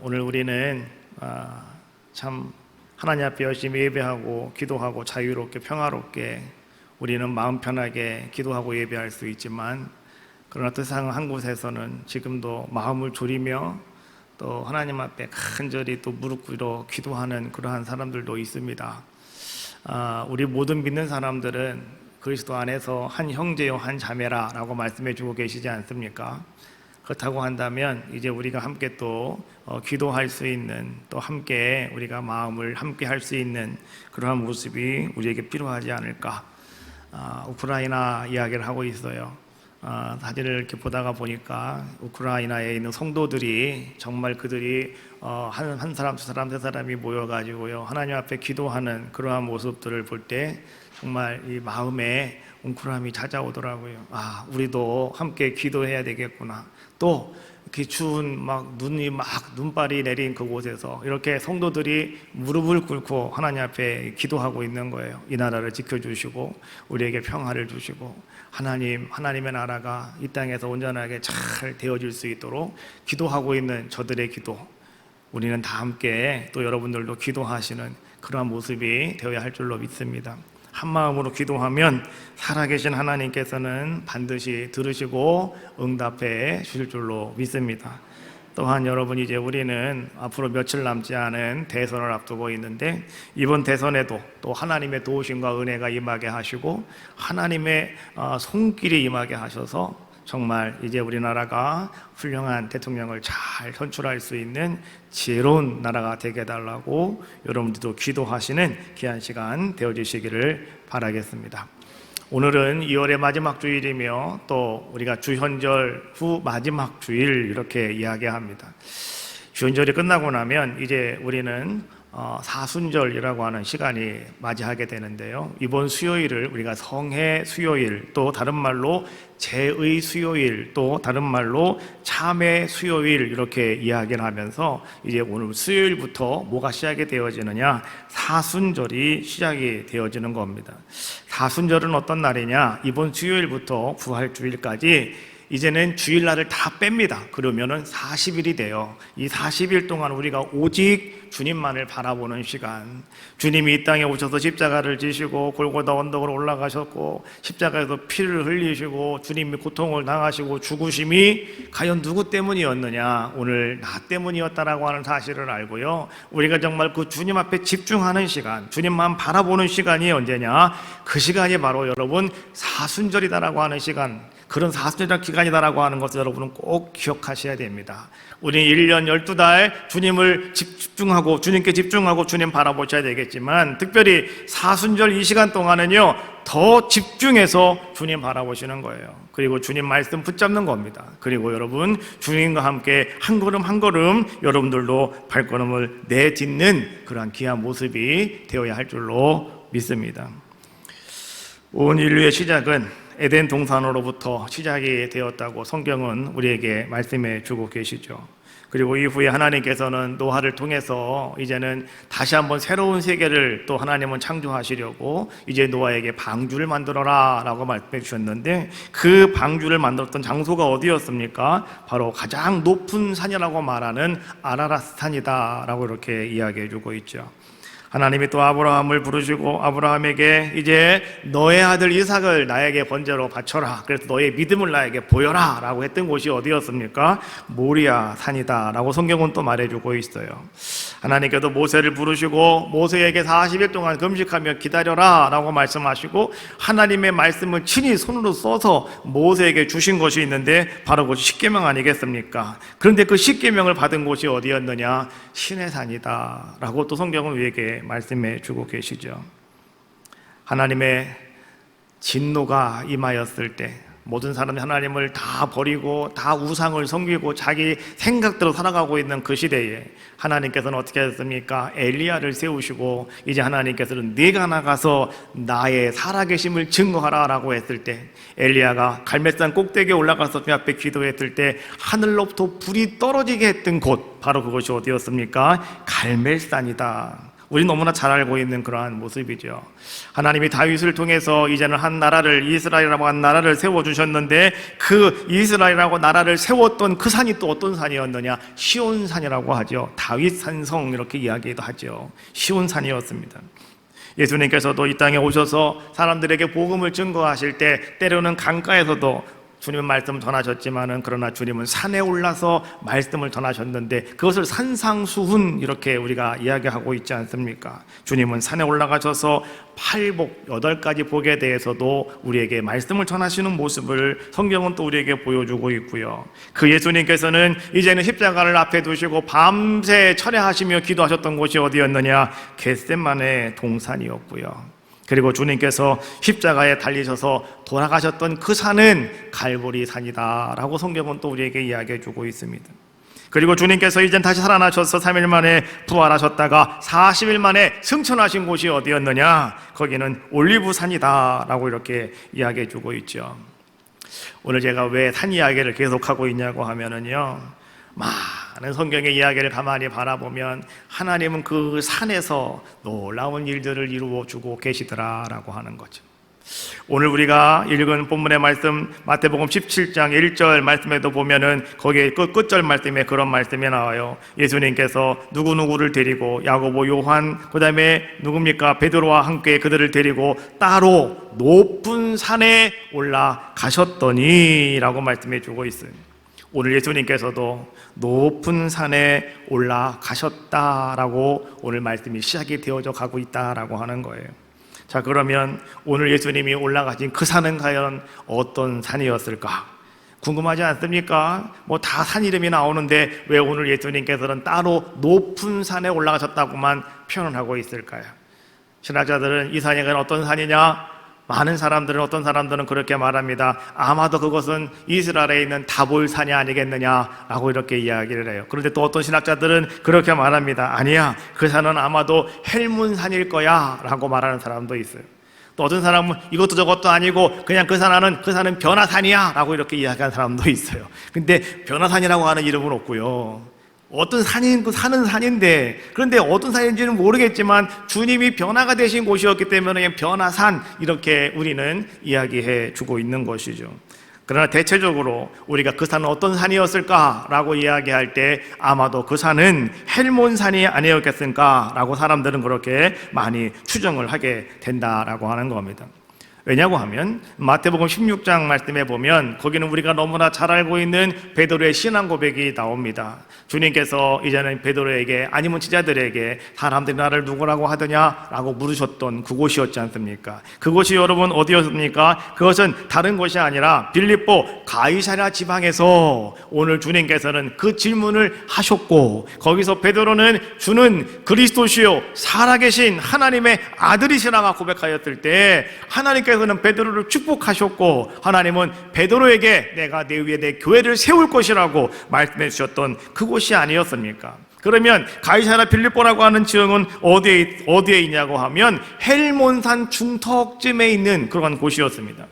오늘 우리는 참 하나님 앞에 열심히 예배하고 기도하고 자유롭게 평화롭게 우리는 마음 편하게 기도하고 예배할 수 있지만, 그러나 세상 한 곳에서는 지금도 마음을 졸이며 또 하나님 앞에 간절히 또 무릎 꿇어 기도하는 그러한 사람들도 있습니다. 우리 모든 믿는 사람들은 그리스도 안에서 한 형제요 한 자매라라고 말씀해 주고 계시지 않습니까? 그렇다고 한다면 이제 우리가 함께 또 기도할 수 있는, 또 함께 우리가 마음을 함께 할 수 있는 그러한 모습이 우리에게 필요하지 않을까. 우크라이나 이야기를 하고 있어요. 사진을 이렇게 보다가 보니까 우크라이나에 있는 성도들이 정말 그들이 한 사람, 두 사람, 세 사람이 모여가지고요 하나님 앞에 기도하는 그러한 모습들을 볼 때 정말 이 마음에 웅크람이 찾아오더라고요. 우리도 함께 기도해야 되겠구나. 또 이렇게 추운 눈발이 내린 그곳에서 이렇게 성도들이 무릎을 꿇고 하나님 앞에 기도하고 있는 거예요. 이 나라를 지켜주시고 우리에게 평화를 주시고 하나님의 나라가 이 땅에서 온전하게 잘 되어질 수 있도록 기도하고 있는 저들의 기도, 우리는 다 함께 또 여러분들도 기도하시는 그러한 모습이 되어야 할 줄로 믿습니다. 한 마음으로 기도하면 살아계신 하나님께서는 반드시 들으시고 응답해 주실 줄로 믿습니다. 또한 여러분, 이제 우리는 앞으로 며칠 남지 않은 대선을 앞두고 있는데, 이번 대선에도 또 하나님의 도우심과 은혜가 임하게 하시고 하나님의 손길이 임하게 하셔서 정말 이제 우리나라가 훌륭한 대통령을 잘 선출할 수 있는 지혜로운 나라가 되게 해달라고 여러분들도 기도하시는 귀한 시간 되어주시기를 바라겠습니다. 오늘은 2월의 마지막 주일이며 또 우리가 주현절 후 마지막 주일 이렇게 이야기합니다. 주현절이 끝나고 나면 이제 우리는 사순절이라고 하는 시간이 맞이하게 되는데요, 이번 수요일을 우리가 성회 수요일, 또 다른 말로 제의 수요일, 또 다른 말로 참회 수요일 이렇게 이야기를 하면서 이제 오늘 수요일부터 뭐가 시작이 되어지느냐, 사순절이 시작이 되어지는 겁니다. 사순절은 어떤 날이냐, 이번 수요일부터 부활주일까지 이제는 주일날을 다 뺍니다. 그러면은 40일이 돼요. 이 40일 동안 우리가 오직 주님만을 바라보는 시간, 주님이 이 땅에 오셔서 십자가를 지시고 골고다 언덕으로 올라가셨고 십자가에서 피를 흘리시고 주님이 고통을 당하시고 죽으심이 과연 누구 때문이었느냐, 오늘 나 때문이었다라고 하는 사실을 알고요, 우리가 정말 그 주님 앞에 집중하는 시간, 주님만 바라보는 시간이 언제냐, 그 시간이 바로 여러분 사순절이다라고 하는 시간, 그런 사순절 기간이다라고 하는 것을 여러분은 꼭 기억하셔야 됩니다. 우리 1년 12달 주님을 집중하고 주님께 집중하고 주님 바라보셔야 되겠지만, 특별히 사순절 이 시간 동안은요 더 집중해서 주님 바라보시는 거예요. 그리고 주님 말씀 붙잡는 겁니다. 그리고 여러분, 주님과 함께 한 걸음 한 걸음 여러분들도 발걸음을 내딛는 그러한 귀한 모습이 되어야 할 줄로 믿습니다. 온 인류의 시작은 에덴 동산으로부터 시작이 되었다고 성경은 우리에게 말씀해 주고 계시죠. 그리고 이후에 하나님께서는 노아를 통해서 이제는 다시 한번 새로운 세계를 또 하나님은 창조하시려고 이제 노아에게 방주를 만들어라 라고 말씀해 주셨는데, 그 방주를 만들었던 장소가 어디였습니까? 바로 가장 높은 산이라고 말하는 아라랏 산이다 라고 이렇게 이야기해 주고 있죠. 하나님이 또 아브라함을 부르시고 아브라함에게 이제 너의 아들 이삭을 나에게 번제로 바쳐라, 그래서 너의 믿음을 나에게 보여라 라고 했던 곳이 어디였습니까? 모리아 산이다 라고 성경은 또 말해주고 있어요. 하나님께서 모세를 부르시고 모세에게 40일 동안 금식하며 기다려라 라고 말씀하시고, 하나님의 말씀을 친히 손으로 써서 모세에게 주신 것이 있는데 바로 그것이 십계명 아니겠습니까? 그런데 그 십계명을 받은 곳이 어디였느냐? 시내산이다 라고 또 성경은 우리에게 말씀해 주고 계시죠. 하나님의 진노가 임하였을 때 모든 사람이 하나님을 다 버리고 다 우상을 섬기고 자기 생각대로 살아가고 있는 그 시대에 하나님께서는 어떻게 하셨습니까? 엘리야를 세우시고 이제 하나님께서는 네가 나가서 나의 살아계심을 증거하라 라고 했을 때, 엘리야가 갈멜산 꼭대기에 올라가서 주 앞에 기도했을 때 하늘로부터 불이 떨어지게 했던 곳, 바로 그것이 어디였습니까? 갈멜산이다. 우리 너무나 잘 알고 있는 그러한 모습이죠. 하나님이 다윗을 통해서 이제는 한 나라를, 이스라엘이라고 한 나라를 세워주셨는데, 그 이스라엘이라고 나라를 세웠던 그 산이 또 어떤 산이었느냐? 시온산이라고 하죠. 다윗 산성 이렇게 이야기도 하죠. 시온산이었습니다. 예수님께서도 이 땅에 오셔서 사람들에게 복음을 증거하실 때 때로는 강가에서도 주님은 말씀을 전하셨지만은, 그러나 주님은 산에 올라서 말씀을 전하셨는데 그것을 산상수훈 이렇게 우리가 이야기하고 있지 않습니까? 주님은 산에 올라가셔서 팔복 8가지 복에 대해서도 우리에게 말씀을 전하시는 모습을 성경은 또 우리에게 보여주고 있고요. 그 예수님께서는 이제는 십자가를 앞에 두시고 밤새 철야하시며 기도하셨던 곳이 어디였느냐? 겟세마네 동산이었고요. 그리고 주님께서 십자가에 달리셔서 돌아가셨던 그 산은 갈보리 산이다 라고 성경은 또 우리에게 이야기해 주고 있습니다. 그리고 주님께서 이젠 다시 살아나셔서 3일 만에 부활하셨다가 40일 만에 승천하신 곳이 어디였느냐? 거기는 올리브산이다 라고 이렇게 이야기해 주고 있죠. 오늘 제가 왜 산 이야기를 계속하고 있냐고 하면은요, 많은 성경의 이야기를 가만히 바라보면 하나님은 그 산에서 놀라운 일들을 이루어주고 계시더라라고 하는 거죠. 오늘 우리가 읽은 본문의 말씀 마태복음 17장 1절 말씀에도 보면은 거기에 끝절 말씀에 그런 말씀이 나와요. 예수님께서 누구누구를 데리고 야고보, 요한, 그 다음에 누굽니까? 베드로와 함께 그들을 데리고 따로 높은 산에 올라가셨더니 라고 말씀해 주고 있어요. 오늘 예수님께서도 높은 산에 올라가셨다라고 오늘 말씀이 시작이 되어져 가고 있다라고 하는 거예요. 자, 그러면 오늘 예수님이 올라가신 그 산은 과연 어떤 산이었을까? 궁금하지 않습니까? 뭐 다 산 이름이 나오는데 왜 오늘 예수님께서는 따로 높은 산에 올라가셨다고만 표현을 하고 있을까요? 신학자들은 이 산이 어떤 산이냐? 많은 사람들은, 어떤 사람들은 그렇게 말합니다. 아마도 그것은 이스라엘에 있는 다볼산이 아니겠느냐라고 이렇게 이야기를 해요. 그런데 또 어떤 신학자들은 그렇게 말합니다. 아니야, 그 산은 아마도 헬문산일 거야 라고 말하는 사람도 있어요. 또 어떤 사람은 이것도 저것도 아니고 그냥 그 산은 변화산이야 라고 이렇게 이야기하는 사람도 있어요. 근데 변화산이라고 하는 이름은 없고요. 어떤 산인, 그 산은 산인데, 그런데 어떤 산인지는 모르겠지만 주님이 변화가 되신 곳이었기 때문에 변화산 이렇게 우리는 이야기해 주고 있는 것이죠. 그러나 대체적으로 우리가 그 산은 어떤 산이었을까라고 이야기할 때 아마도 그 산은 헬몬산이 아니었겠습니까? 라고 사람들은 그렇게 많이 추정을 하게 된다라고 하는 겁니다. 왜냐고 하면 마태복음 16장 말씀에 보면 거기는 우리가 너무나 잘 알고 있는 베드로의 신앙 고백이 나옵니다. 주님께서 이제는 베드로에게, 아니면 제자들에게 사람들이 나를 누구라고 하더냐라고 물으셨던 그곳이었지 않습니까? 그곳이 여러분 어디였습니까? 그것은 다른 곳이 아니라 빌립보 가이사랴 지방에서 오늘 주님께서는 그 질문을 하셨고, 거기서 베드로는 주는 그리스도시요 살아계신 하나님의 아들이시라고 고백하였을 때 하나님께서는 베드로를 축복하셨고, 하나님은 베드로에게 내가 내 위에 내 교회를 세울 것이라고 말씀해 주셨던 그곳이 아니었습니까? 그러면 가이사랴 빌립보라고 하는 지역은 어디에 있냐고 하면 헬몬산 중턱쯤에 있는 그런 곳이었습니다.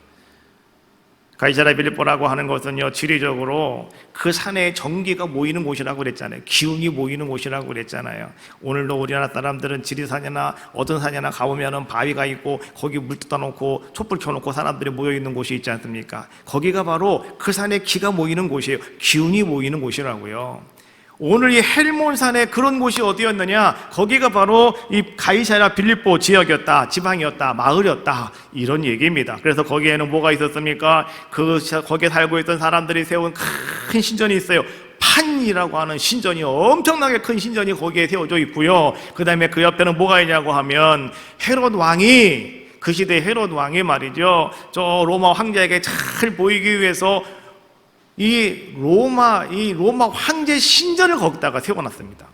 가이사랴 빌립보라고 하는 것은요, 지리적으로 그 산에 전기가 모이는 곳이라고 그랬잖아요. 기운이 모이는 곳이라고 그랬잖아요. 오늘도 우리나라 사람들은 지리산이나 어떤 산이나 가보면은 바위가 있고 거기 물 뜯어 놓고 촛불 켜놓고 사람들이 모여 있는 곳이 있지 않습니까? 거기가 바로 그 산에 기가 모이는 곳이에요. 기운이 모이는 곳이라고요. 오늘 이 헬몬산에 그런 곳이 어디였느냐? 거기가 바로 이 가이사랴 빌립보 지역이었다, 지방이었다, 마을이었다, 이런 얘기입니다. 그래서 거기에는 뭐가 있었습니까? 거기에 살고 있던 사람들이 세운 큰 신전이 있어요. 판이라고 하는 신전이, 엄청나게 큰 신전이 거기에 세워져 있고요. 그 다음에 그 옆에는 뭐가 있냐고 하면 헤롯 왕이, 그 시대 헤롯 왕이 말이죠, 저 로마 황제에게 잘 보이기 위해서 이 로마 황제 신전을 거기다가 세워놨습니다.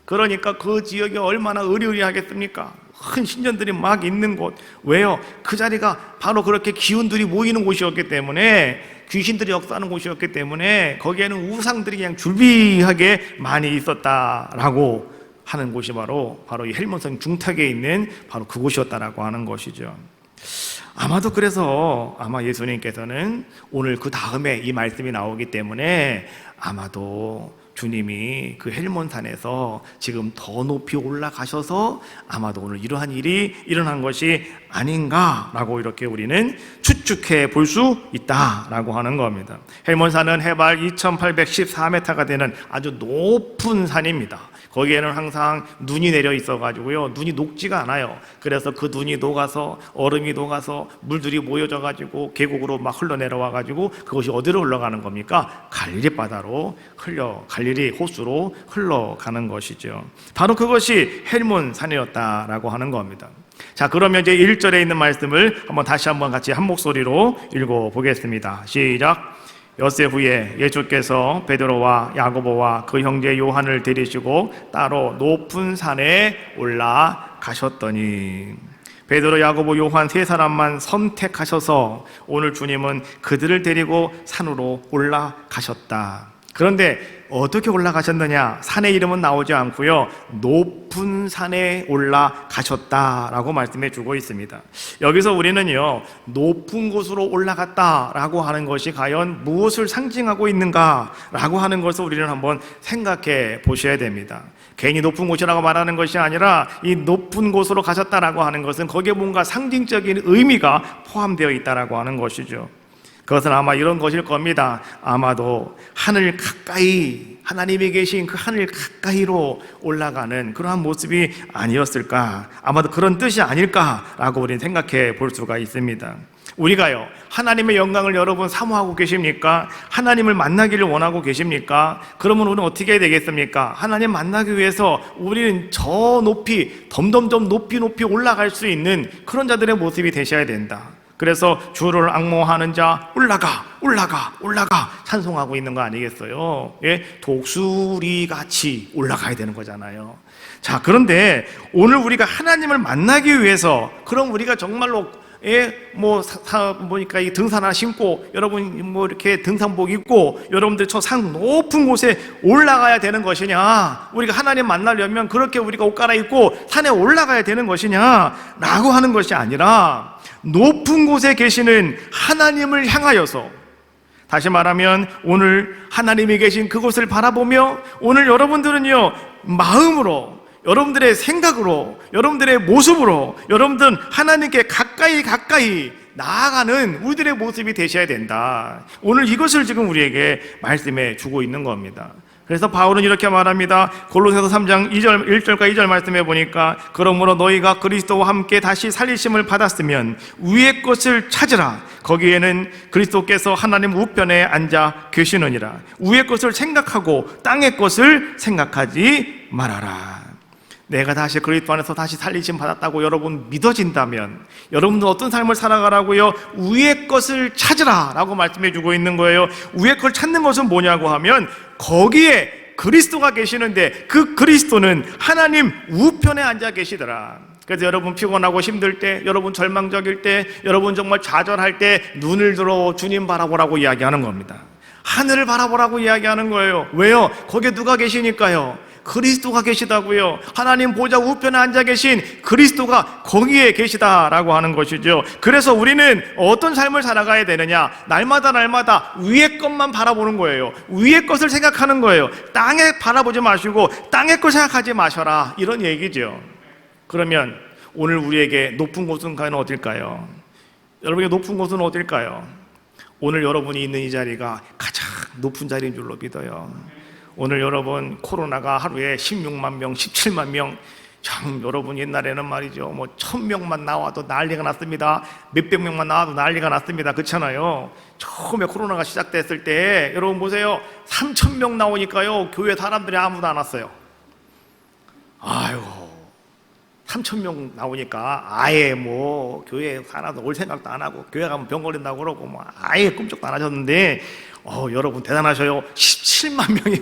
그러니까 그 지역이 얼마나 으리으리하겠습니까? 큰 신전들이 막 있는 곳. 왜요? 그 자리가 바로 그렇게 기운들이 모이는 곳이었기 때문에, 귀신들이 역사하는 곳이었기 때문에 거기에는 우상들이 그냥 줄비하게 많이 있었다라고 하는 곳이 바로 이 헬몬산 중턱에 있는 바로 그곳이었다라고 하는 것이죠. 아마도 그래서 예수님께서는 오늘 그 다음에 이 말씀이 나오기 때문에 아마도 주님이 그 헬몬산에서 지금 더 높이 올라가셔서 아마도 오늘 이러한 일이 일어난 것이 아닌가라고 이렇게 우리는 추측해 볼 수 있다라고 하는 겁니다. 헬몬산은 해발 2814m가 되는 아주 높은 산입니다. 거기에는 항상 눈이 내려 있어가지고요, 눈이 녹지가 않아요. 그래서 그 눈이 녹아서 얼음이 녹아서 물들이 모여져가지고 계곡으로 막 흘러내려와가지고 그것이 어디로 흘러가는 겁니까? 갈릴리 바다로 갈릴리 호수로 흘러가는 것이죠. 바로 그것이 헬몬산이었다라고 하는 겁니다. 자, 그러면 이제 1절에 있는 말씀을 다시 한번 같이 한 목소리로 읽어보겠습니다. 시작. 엿새 후에 예수께서 베드로와 야고보와 그 형제 요한을 데리시고 따로 높은 산에 올라가셨더니, 베드로, 야고보, 요한 세 사람만 선택하셔서 오늘 주님은 그들을 데리고 산으로 올라가셨다. 그런데 어떻게 올라가셨느냐? 산의 이름은 나오지 않고요, 높은 산에 올라가셨다라고 말씀해 주고 있습니다. 여기서 우리는요, 높은 곳으로 올라갔다라고 하는 것이 과연 무엇을 상징하고 있는가라고 하는 것을 우리는 한번 생각해 보셔야 됩니다. 괜히 높은 곳이라고 말하는 것이 아니라 이 높은 곳으로 가셨다라고 하는 것은 거기에 뭔가 상징적인 의미가 포함되어 있다라고 하는 것이죠. 그것은 아마 이런 것일 겁니다. 아마도 하늘 가까이, 하나님이 계신 그 하늘 가까이로 올라가는 그러한 모습이 아니었을까, 아마도 그런 뜻이 아닐까라고 우리는 생각해 볼 수가 있습니다. 우리가요, 하나님의 영광을 여러분 사모하고 계십니까? 하나님을 만나기를 원하고 계십니까? 그러면 우리는 어떻게 해야 되겠습니까? 하나님 만나기 위해서 우리는 저 높이, 덤덤덤 높이 올라갈 수 있는 그런 자들의 모습이 되셔야 된다. 그래서 주를 앙모하는 자 올라가 찬송하고 있는 거 아니겠어요? 예? 독수리같이 올라가야 되는 거잖아요. 자, 그런데 오늘 우리가 하나님을 만나기 위해서, 그럼 우리가 정말로 이 등산 하나 신고, 여러분 이렇게 등산복 입고 여러분들 저 산 높은 곳에 올라가야 되는 것이냐? 우리가 하나님 만나려면 그렇게 우리가 옷 갈아입고 산에 올라가야 되는 것이냐? 라고 하는 것이 아니라 높은 곳에 계시는 하나님을 향하여서, 다시 말하면 오늘 하나님이 계신 그곳을 바라보며 오늘 여러분들은요, 마음으로, 여러분들의 생각으로, 여러분들의 모습으로 여러분들은 하나님께 가까이 나아가는 우리들의 모습이 되셔야 된다. 오늘 이것을 지금 우리에게 말씀해 주고 있는 겁니다. 그래서 바울은 이렇게 말합니다. 골로새서 3장 1절과 2절 말씀해 보니까, 그러므로 너희가 그리스도와 함께 다시 살리심을 받았으면 위의 것을 찾으라. 거기에는 그리스도께서 하나님 우편에 앉아 계시느니라. 위의 것을 생각하고 땅의 것을 생각하지 말아라. 내가 다시 그리스도 안에서 다시 살리심 받았다고 여러분 믿어진다면 여러분들 어떤 삶을 살아가라고요? 위의 것을 찾으라 라고 말씀해 주고 있는 거예요. 위의 걸 찾는 것은 뭐냐고 하면, 거기에 그리스도가 계시는데 그 그리스도는 하나님 우편에 앉아 계시더라. 그래서 여러분 피곤하고 힘들 때, 여러분 절망적일 때, 여러분 정말 좌절할 때 눈을 들어 주님 바라보라고 이야기하는 겁니다. 하늘을 바라보라고 이야기하는 거예요. 왜요? 거기에 누가 계시니까요. 그리스도가 계시다고요. 하나님 보좌 우편에 앉아 계신 그리스도가 거기에 계시다라고 하는 것이죠. 그래서 우리는 어떤 삶을 살아가야 되느냐? 날마다 위의 것만 바라보는 거예요. 위의 것을 생각하는 거예요. 땅에 바라보지 마시고 땅의 걸 생각하지 마셔라, 이런 얘기죠. 그러면 오늘 우리에게 높은 곳은 과연 어딜까요? 여러분에게 높은 곳은 어딜까요? 오늘 여러분이 있는 이 자리가 가장 높은 자리인 줄로 믿어요. 오늘 여러분 코로나가 하루에 16만 명, 17만 명, 참 여러분 옛날에는 말이죠, 1000명만 나와도 난리가 났습니다. 몇백 명만 나와도 난리가 났습니다. 그렇잖아요. 처음에 코로나가 시작됐을 때 여러분 보세요, 3000명 나오니까요 교회 사람들이 아무도 안 왔어요. 아유, 3000명 나오니까 아예 교회 하나도 올 생각도 안 하고, 교회 가면 병 걸린다고 그러고 아예 꿈쩍도 안 하셨는데, 여러분 대단하셔요. 17만 명이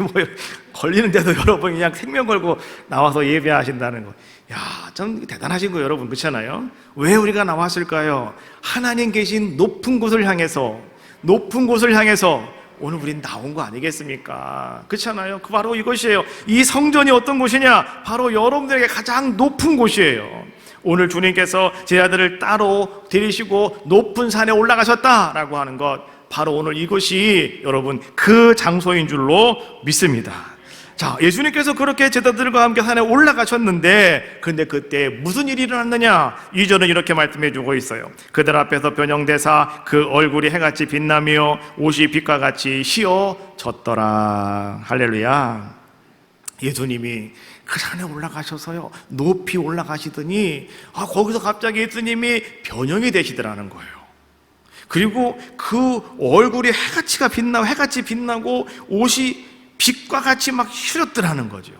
걸리는데도 여러분 그냥 생명 걸고 나와서 예배하신다는 거. 야, 참 대단하신 거예요, 여러분. 그렇잖아요. 왜 우리가 나왔을까요? 하나님 계신 높은 곳을 향해서 오늘 우린 나온 거 아니겠습니까? 그렇잖아요. 바로 이것이에요. 이 성전이 어떤 곳이냐? 바로 여러분들에게 가장 높은 곳이에요. 오늘 주님께서 제 아들을 따로 데리시고 높은 산에 올라가셨다라고 하는 것, 바로 오늘 이것이 여러분 그 장소인 줄로 믿습니다. 자, 예수님께서 그렇게 제자들과 함께 산에 올라가셨는데, 근데 그때 무슨 일이 일어났느냐? 2절은 이렇게 말씀해 주고 있어요. 그들 앞에서 변형되사 그 얼굴이 해같이 빛나며 옷이 빛과 같이 휘어졌더라. 할렐루야. 예수님이 그 산에 올라가셔서요, 높이 올라가시더니 거기서 갑자기 예수님이 변형이 되시더라는 거예요. 그리고 그 얼굴이 해같이 빛나고 옷이 빛과 같이 막 휘었더라는 거죠.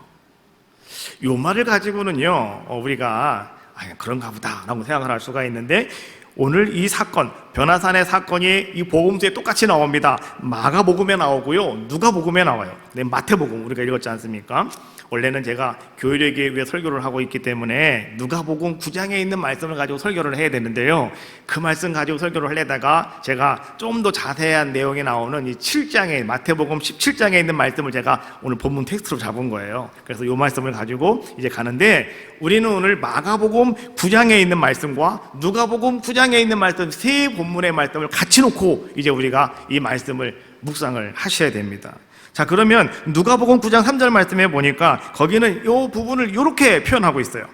이 말을 가지고는요, 우리가 그런가 보다 라고 생각을 할 수가 있는데, 오늘 이 사건, 변화산의 사건이 이 복음서에 똑같이 나옵니다. 마가복음에 나오고요, 누가복음에 나와요. 네, 마태복음 우리가 읽었지 않습니까? 원래는 제가 교회력에 위해 설교를 하고 있기 때문에 누가복음 9장에 있는 말씀을 가지고 설교를 해야 되는데요, 그 말씀 가지고 설교를 하려다가 제가 좀 더 자세한 내용이 나오는 이 7장에, 마태복음 17장에 있는 말씀을 제가 오늘 본문 텍스트로 잡은 거예요. 그래서 이 말씀을 가지고 이제 가는데, 우리는 오늘 마가복음 9장에 있는 말씀과 누가복음 9장에 있는 말씀, 세 본문의 말씀을 같이 놓고 이제 우리가 이 말씀을 묵상을 하셔야 됩니다. 자, 그러면 누가복음 9장 3절 말씀에 보니까 거기는 이 부분을 이렇게 표현하고 있어요.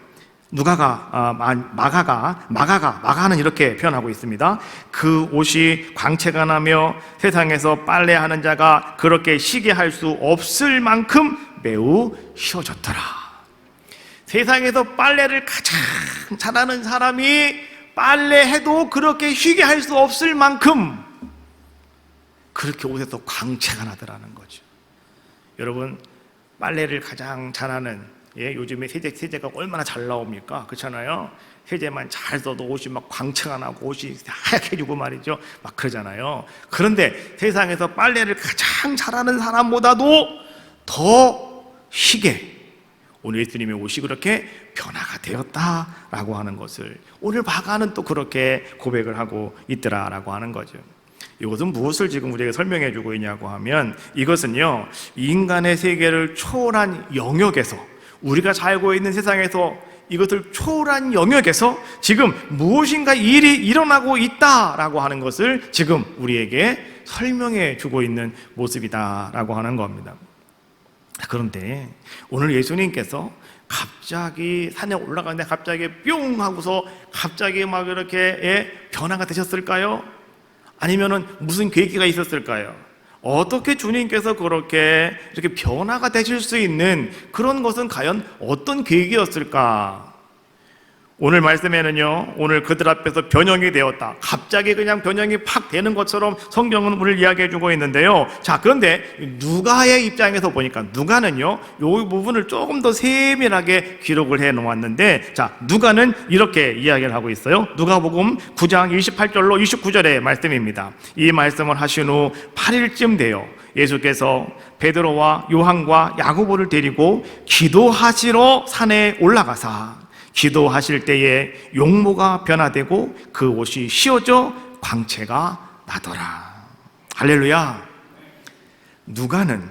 마가는 이렇게 표현하고 있습니다. 그 옷이 광채가 나며 세상에서 빨래하는 자가 그렇게 희게 할 수 없을 만큼 매우 휘어졌더라. 세상에서 빨래를 가장 잘하는 사람이 빨래해도 그렇게 희게 할 수 없을 만큼 그렇게 옷에서 광채가 나더라는 거죠. 여러분, 빨래를 가장 잘하는, 요즘에 세제가 얼마나 잘 나옵니까? 그렇잖아요. 세제만 잘 써도 옷이 막 광채가 나고 옷이 하얗게 지고 말이죠, 막 그러잖아요. 그런데 세상에서 빨래를 가장 잘하는 사람보다도 더 희게 오늘 예수님의 옷이 그렇게 변화가 되었다라고 하는 것을 오늘 마가는 또 그렇게 고백을 하고 있더라라고 하는 거죠. 이것은 무엇을 지금 우리에게 설명해 주고 있냐고 하면, 이것은요, 인간의 세계를 초월한 영역에서, 우리가 살고 있는 세상에서 이것을 초월한 영역에서 지금 무엇인가 일이 일어나고 있다라고 하는 것을 지금 우리에게 설명해 주고 있는 모습이다라고 하는 겁니다. 그런데 오늘 예수님께서 갑자기 산에 올라가는데 갑자기 뿅 하고서 갑자기 막 이렇게 변화가 되셨을까요? 아니면은 무슨 계기가 있었을까요? 어떻게 주님께서 그렇게 이렇게 변화가 되실 수 있는 그런 것은 과연 어떤 계기였을까? 오늘 말씀에는요, 오늘 그들 앞에서 변형이 되었다, 갑자기 그냥 변형이 팍 되는 것처럼 성경은 우리를 이야기해 주고 있는데요. 자, 그런데 누가의 입장에서 보니까, 누가는요, 이 부분을 조금 더 세밀하게 기록을 해 놓았는데, 자, 누가는 이렇게 이야기를 하고 있어요. 누가복음 9장 28절로 29절의 말씀입니다. 이 말씀을 하신 후 8일쯤 되어 예수께서 베드로와 요한과 야고보를 데리고 기도하시러 산에 올라가사 기도하실 때에 용모가 변화되고 그 옷이 휘어져 광채가 나더라. 할렐루야. 누가는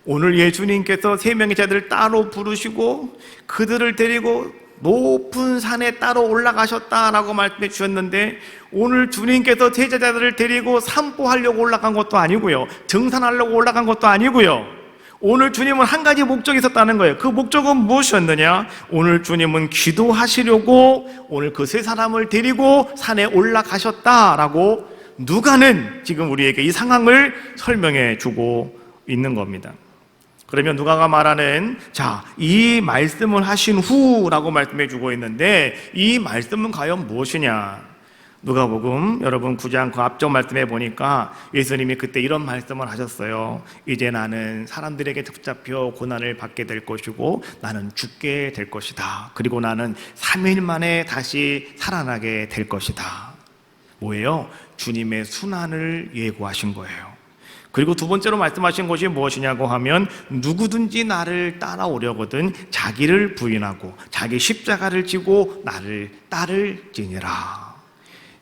오늘 예수님께서 세 명의 제자들을 따로 부르시고 그들을 데리고 높은 산에 따로 올라가셨다라고 말씀해 주셨는데, 오늘 주님께서 세 제자들을 데리고 산보하려고 올라간 것도 아니고요, 등산하려고 올라간 것도 아니고요, 오늘 주님은 한 가지 목적이 있었다는 거예요. 그 목적은 무엇이었느냐? 오늘 주님은 기도하시려고 오늘 그 세 사람을 데리고 산에 올라가셨다라고 누가는 지금 우리에게 이 상황을 설명해 주고 있는 겁니다. 그러면 누가가 말하는, 자, 이 말씀을 하신 후라고 말씀해 주고 있는데, 이 말씀은 과연 무엇이냐? 누가복음 여러분 9장 그 앞쪽 말씀에 보니까 예수님이 그때 이런 말씀을 하셨어요. 이제 나는 사람들에게 붙잡혀 고난을 받게 될 것이고 나는 죽게 될 것이다. 그리고 나는 3일 만에 다시 살아나게 될 것이다. 뭐예요? 주님의 순환을 예고하신 거예요. 그리고 두 번째로 말씀하신 것이 무엇이냐고 하면, 누구든지 나를 따라오려거든 자기를 부인하고 자기 십자가를 지고 나를 따를지니라.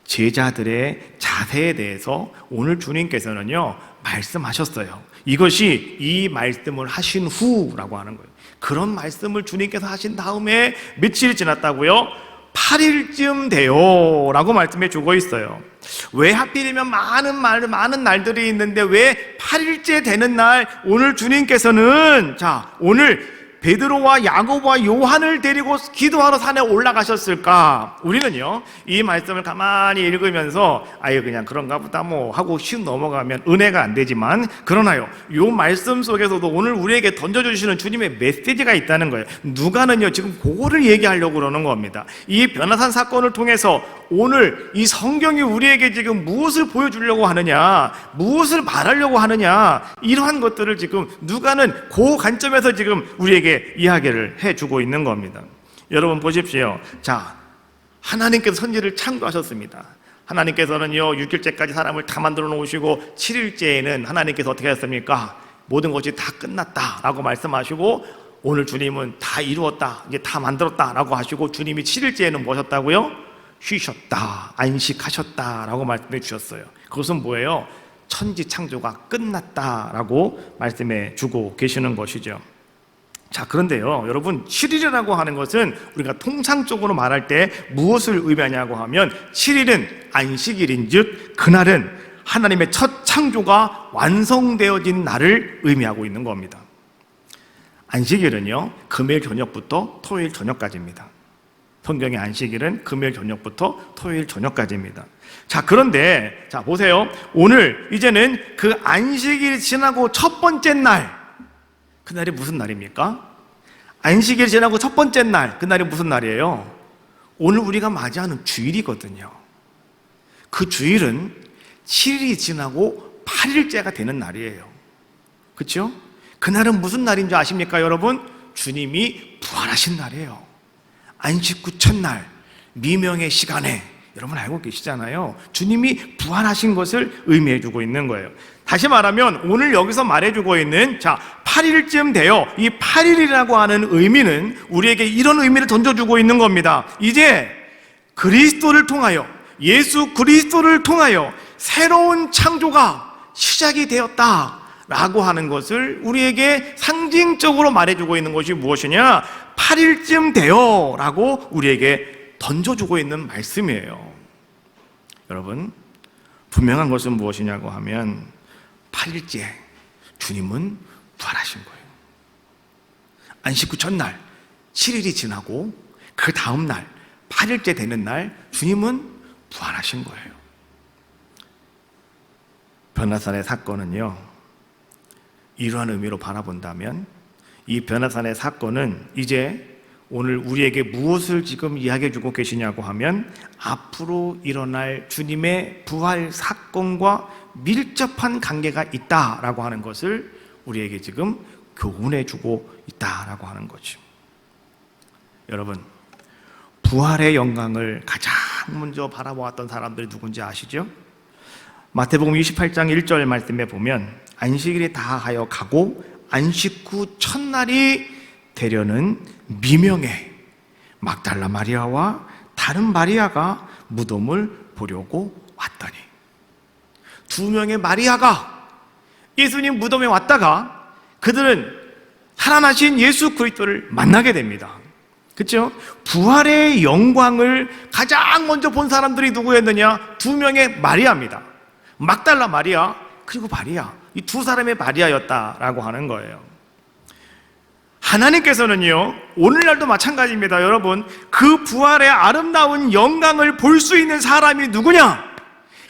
제자들의 자세에 대해서 오늘 주님께서는요, 말씀하셨어요. 이것이 이 말씀을 하신 후라고 하는 거예요. 그런 말씀을 주님께서 하신 다음에 며칠이 지났다고요? 8일쯤 돼요 라고 말씀해 주고 있어요. 왜 하필이면 많은 날들이 있는데 왜 8일째 되는 날 오늘 주님께서는 오늘 베드로와 야고보와 요한을 데리고 기도하러 산에 올라가셨을까? 우리는요, 이 말씀을 가만히 읽으면서 아유 그냥 그런가 보다 뭐 하고 슉 넘어가면 은혜가 안 되지만, 그러나요, 요 말씀 속에서도 오늘 우리에게 던져주시는 주님의 메시지가 있다는 거예요. 누가는요 지금 그거를 얘기하려고 그러는 겁니다. 이 변화산 사건을 통해서 오늘 이 성경이 우리에게 지금 무엇을 보여주려고 하느냐, 무엇을 말하려고 하느냐, 이러한 것들을 지금 누가는 그 관점에서 지금 우리에게 이야기를 해주고 있는 겁니다. 여러분 보십시오. 하나님께서 선지를 창조하셨습니다. 하나님께서는요 6일째까지 사람을 다 만들어 놓으시고 7일째에는 하나님께서 어떻게 하셨습니까? 모든 것이 다 끝났다 라고 말씀하시고, 오늘 주님은 다 이루었다, 이제 다 만들었다 라고 하시고, 주님이 7일째에는 뭐 하셨다고요? 쉬셨다, 안식하셨다 라고 말씀해 주셨어요. 그것은 뭐예요? 천지 창조가 끝났다 라고 말씀해 주고 계시는 것이죠. 그런데요 여러분, 7일이라고 하는 것은 우리가 통상적으로 말할 때 무엇을 의미하냐고 하면, 7일은 안식일인 즉 그날은 하나님의 첫 창조가 완성되어진 날을 의미하고 있는 겁니다. 안식일은요 금요일 저녁부터 토요일 저녁까지입니다. 성경의 안식일은 금요일 저녁부터 토요일 저녁까지입니다. 그런데 보세요. 오늘 이제는 그 안식일이 지나고 첫 번째 날, 그날이 무슨 날입니까? 안식일 지나고 첫 번째 날, 그날이 무슨 날이에요? 오늘 우리가 맞이하는 주일이거든요. 그 주일은 7일이 지나고 8일째가 되는 날이에요. 그렇죠? 그날은 무슨 날인 줄 아십니까 여러분? 주님이 부활하신 날이에요. 안식 후 첫날 미명의 시간에, 여러분 알고 계시잖아요. 주님이 부활하신 것을 의미해 주고 있는 거예요. 다시 말하면 오늘 여기서 말해주고 있는 8일쯤 돼요, 이 8일이라고 하는 의미는 우리에게 이런 의미를 던져주고 있는 겁니다. 이제 그리스도를 통하여, 예수 그리스도를 통하여 새로운 창조가 시작이 되었다 라고 하는 것을 우리에게 상징적으로 말해주고 있는 것이 무엇이냐? 8일쯤 돼요 라고 우리에게 던져주고 있는 말씀이에요. 여러분, 분명한 것은 무엇이냐고 하면 8일째 주님은 부활하신 거예요. 안식 후 첫날 7일이 지나고 그 다음 날 8일째 되는 날 주님은 부활하신 거예요. 변화산의 사건은요, 이러한 의미로 바라본다면 이 변화산의 사건은 이제 오늘 우리에게 무엇을 지금 이야기해 주고 계시냐고 하면, 앞으로 일어날 주님의 부활 사건과 밀접한 관계가 있다라고 하는 것을 우리에게 지금 교훈해 주고 있다라고 하는 거죠. 여러분, 부활의 영광을 가장 먼저 바라보았던 사람들이 누군지 아시죠? 마태복음 28장 1절 말씀에 보면, 안식일이 다하여 가고 안식 후 첫날이 되려는 미명에 막달라 마리아와 다른 마리아가 무덤을 보려고 왔더니, 두 명의 마리아가 예수님 무덤에 왔다가 그들은 살아나신 예수 그리스도를 만나게 됩니다. 그렇죠? 부활의 영광을 가장 먼저 본 사람들이 누구였느냐? 두 명의 마리아입니다. 막달라 마리아 그리고 마리아, 이 두 사람의 마리아였다라고 하는 거예요. 하나님께서는요, 오늘날도 마찬가지입니다. 여러분, 그 부활의 아름다운 영광을 볼 수 있는 사람이 누구냐?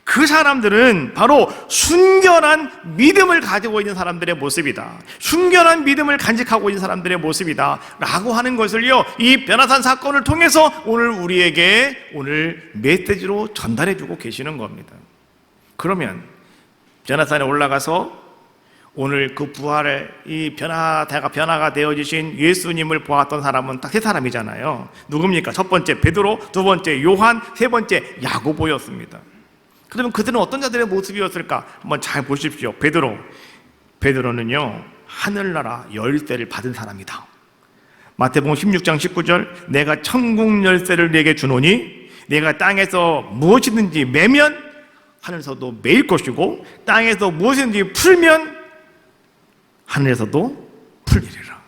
그 사람들은 바로 순결한 믿음을 가지고 있는 사람들의 모습이다, 순결한 믿음을 간직하고 있는 사람들의 모습이다 라고 하는 것을요, 이 변화산 사건을 통해서 오늘 우리에게 오늘 메시지로 전달해 주고 계시는 겁니다. 그러면 변화산에 올라가서 오늘 그 부활의 이 변화가 되어지신 예수님을 보았던 사람은 딱 세 사람이잖아요. 누굽니까? 첫 번째 베드로, 두 번째 요한, 세 번째 야고보였습니다. 그러면 그들은 어떤 자들의 모습이었을까? 한번 잘 보십시오. 베드로는요, 하늘나라 열쇠를 받은 사람이다. 마태복음 16장 19절, 내가 천국 열쇠를 내게 주노니 내가 땅에서 무엇이든지 매면 하늘에서도 매일 것이고, 땅에서 무엇이든지 풀면 하늘에서도 풀리리라.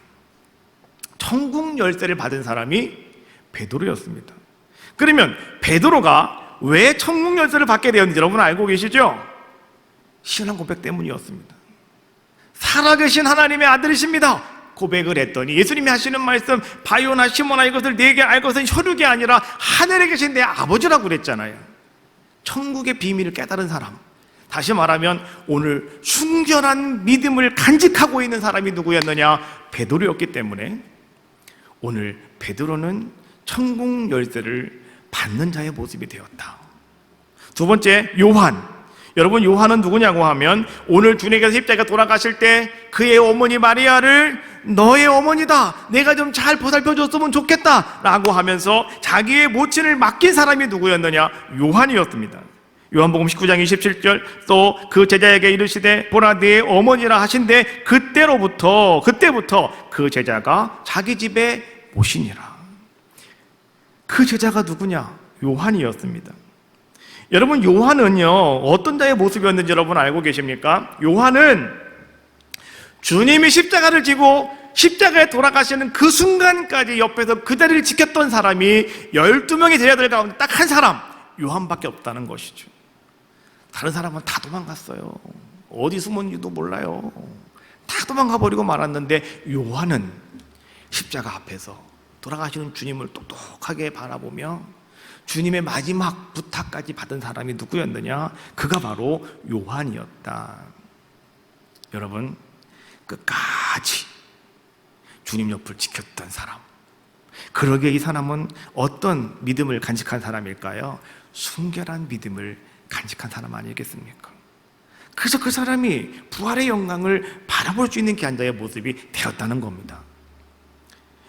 천국 열쇠를 받은 사람이 베드로였습니다. 그러면 베드로가 왜 천국 열쇠를 받게 되었는지 여러분 알고 계시죠? 신앙 고백 때문이었습니다. 살아계신 하나님의 아들이십니다 고백을 했더니 예수님이 하시는 말씀, 바요나 시몬아 이것을 내게 알 것은 혈육이 아니라 하늘에 계신 내 아버지라고 그랬잖아요. 천국의 비밀을 깨달은 사람, 다시 말하면 오늘 순결한 믿음을 간직하고 있는 사람이 누구였느냐? 베드로였기 때문에 오늘 베드로는 천국 열쇠를 받는 자의 모습이 되었다. 두 번째, 요한. 여러분, 요한은 누구냐고 하면 오늘 주님께서 십자가에 돌아가실 때 그의 어머니 마리아를 너의 어머니다, 내가 좀 잘 보살펴줬으면 좋겠다 라고 하면서 자기의 모친을 맡긴 사람이 누구였느냐? 요한이었습니다. 요한복음 19장 27절, 또 그 제자에게 이르시되 보라 네의 어머니라 하신데 그때부터 그 제자가 자기 집에 모시니라. 그 제자가 누구냐? 요한이었습니다. 여러분, 요한은요 어떤 자의 모습이었는지 여러분 알고 계십니까? 요한은 주님이 십자가를 지고 십자가에 돌아가시는 그 순간까지 옆에서 그 자리를 지켰던 사람이 12명의 제자들 가운데 딱 한 사람, 요한밖에 없다는 것이죠. 다른 사람은 다 도망갔어요. 어디 숨었는지도 몰라요. 다 도망가 버리고 말았는데 요한은 십자가 앞에서 돌아가시는 주님을 똑똑하게 바라보며 주님의 마지막 부탁까지 받은 사람이 누구였느냐? 그가 바로 요한이었다. 여러분, 끝까지 주님 옆을 지켰던 사람, 그러기에 이 사람은 어떤 믿음을 간직한 사람일까요? 순결한 믿음을 간직한 사람 아니겠습니까? 그래서 그 사람이 부활의 영광을 바라볼 수 있는 기한자의 모습이 되었다는 겁니다.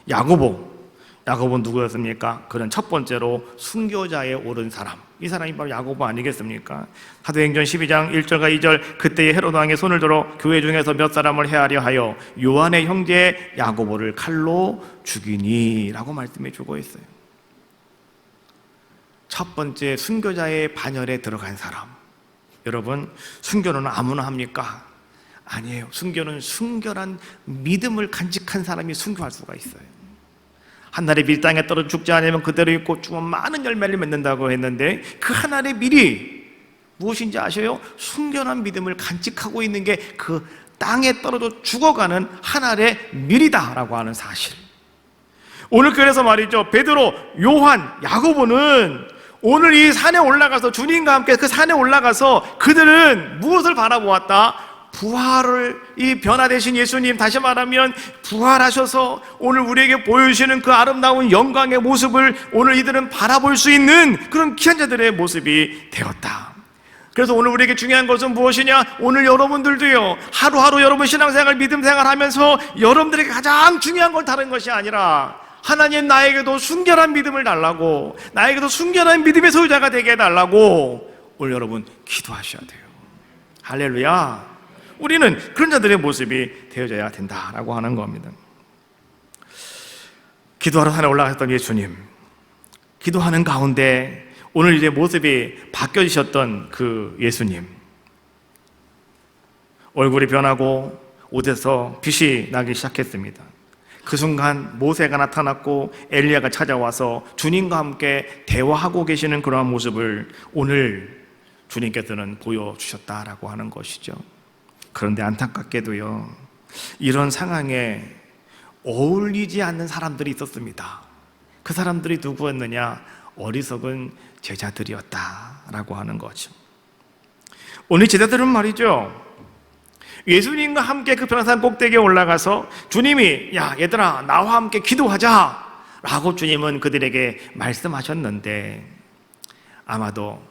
야고보는 누구였습니까? 그는 첫 번째로 순교자에 오른 사람, 이 사람이 바로 야고보 아니겠습니까? 사도행전 12장 1절과 2절, 그때에 헤로드 왕이 손을 들어 교회 중에서 몇 사람을 해하려 하여 요한의 형제 야고보를 칼로 죽이니 라고 말씀해 주고 있어요. 첫 번째, 순교자의 반열에 들어간 사람. 여러분, 순교는 아무나 합니까? 아니에요. 순교는 순결한 믿음을 간직한 사람이 순교할 수가 있어요. 한 알의 밀 땅에 떨어져 죽지 않으면 그대로 있고 죽으면 많은 열매를 맺는다고 했는데, 그 한 알의 밀이 무엇인지 아셔요? 순결한 믿음을 간직하고 있는 게 그 땅에 떨어져 죽어가는 한 알의 밀이다 라고 하는 사실. 오늘 그래서 말이죠, 베드로, 요한, 야고보는 오늘 이 산에 올라가서 주님과 함께 그 산에 올라가서 그들은 무엇을 바라보았다? 부활을, 이 변화되신 예수님, 다시 말하면 부활하셔서 오늘 우리에게 보여주시는 그 아름다운 영광의 모습을 오늘 이들은 바라볼 수 있는 그런 귀한 자들의 모습이 되었다. 그래서 오늘 우리에게 중요한 것은 무엇이냐? 오늘 여러분들도요, 하루하루 여러분 신앙생활, 믿음생활 하면서 여러분들에게 가장 중요한 건 다른 것이 아니라 하나님, 나에게도 순결한 믿음을 달라고, 나에게도 순결한 믿음의 소유자가 되게 해달라고 오늘 여러분 기도하셔야 돼요. 할렐루야. 우리는 그런 자들의 모습이 되어져야 된다라고 하는 겁니다. 기도하러 산에 올라갔던 예수님, 기도하는 가운데 오늘 이제 모습이 바뀌어지셨던 그 예수님, 얼굴이 변하고 옷에서 빛이 나기 시작했습니다. 그 순간 모세가 나타났고 엘리야가 찾아와서 주님과 함께 대화하고 계시는 그러한 모습을 오늘 주님께서는 보여주셨다라고 하는 것이죠. 그런데 안타깝게도요, 이런 상황에 어울리지 않는 사람들이 있었습니다. 그 사람들이 누구였느냐? 어리석은 제자들이었다라고 하는 거죠. 오늘 제자들은 말이죠, 예수님과 함께 그 변화산 꼭대기에 올라가서 주님이 야 얘들아 나와 함께 기도하자 라고 주님은 그들에게 말씀하셨는데, 아마도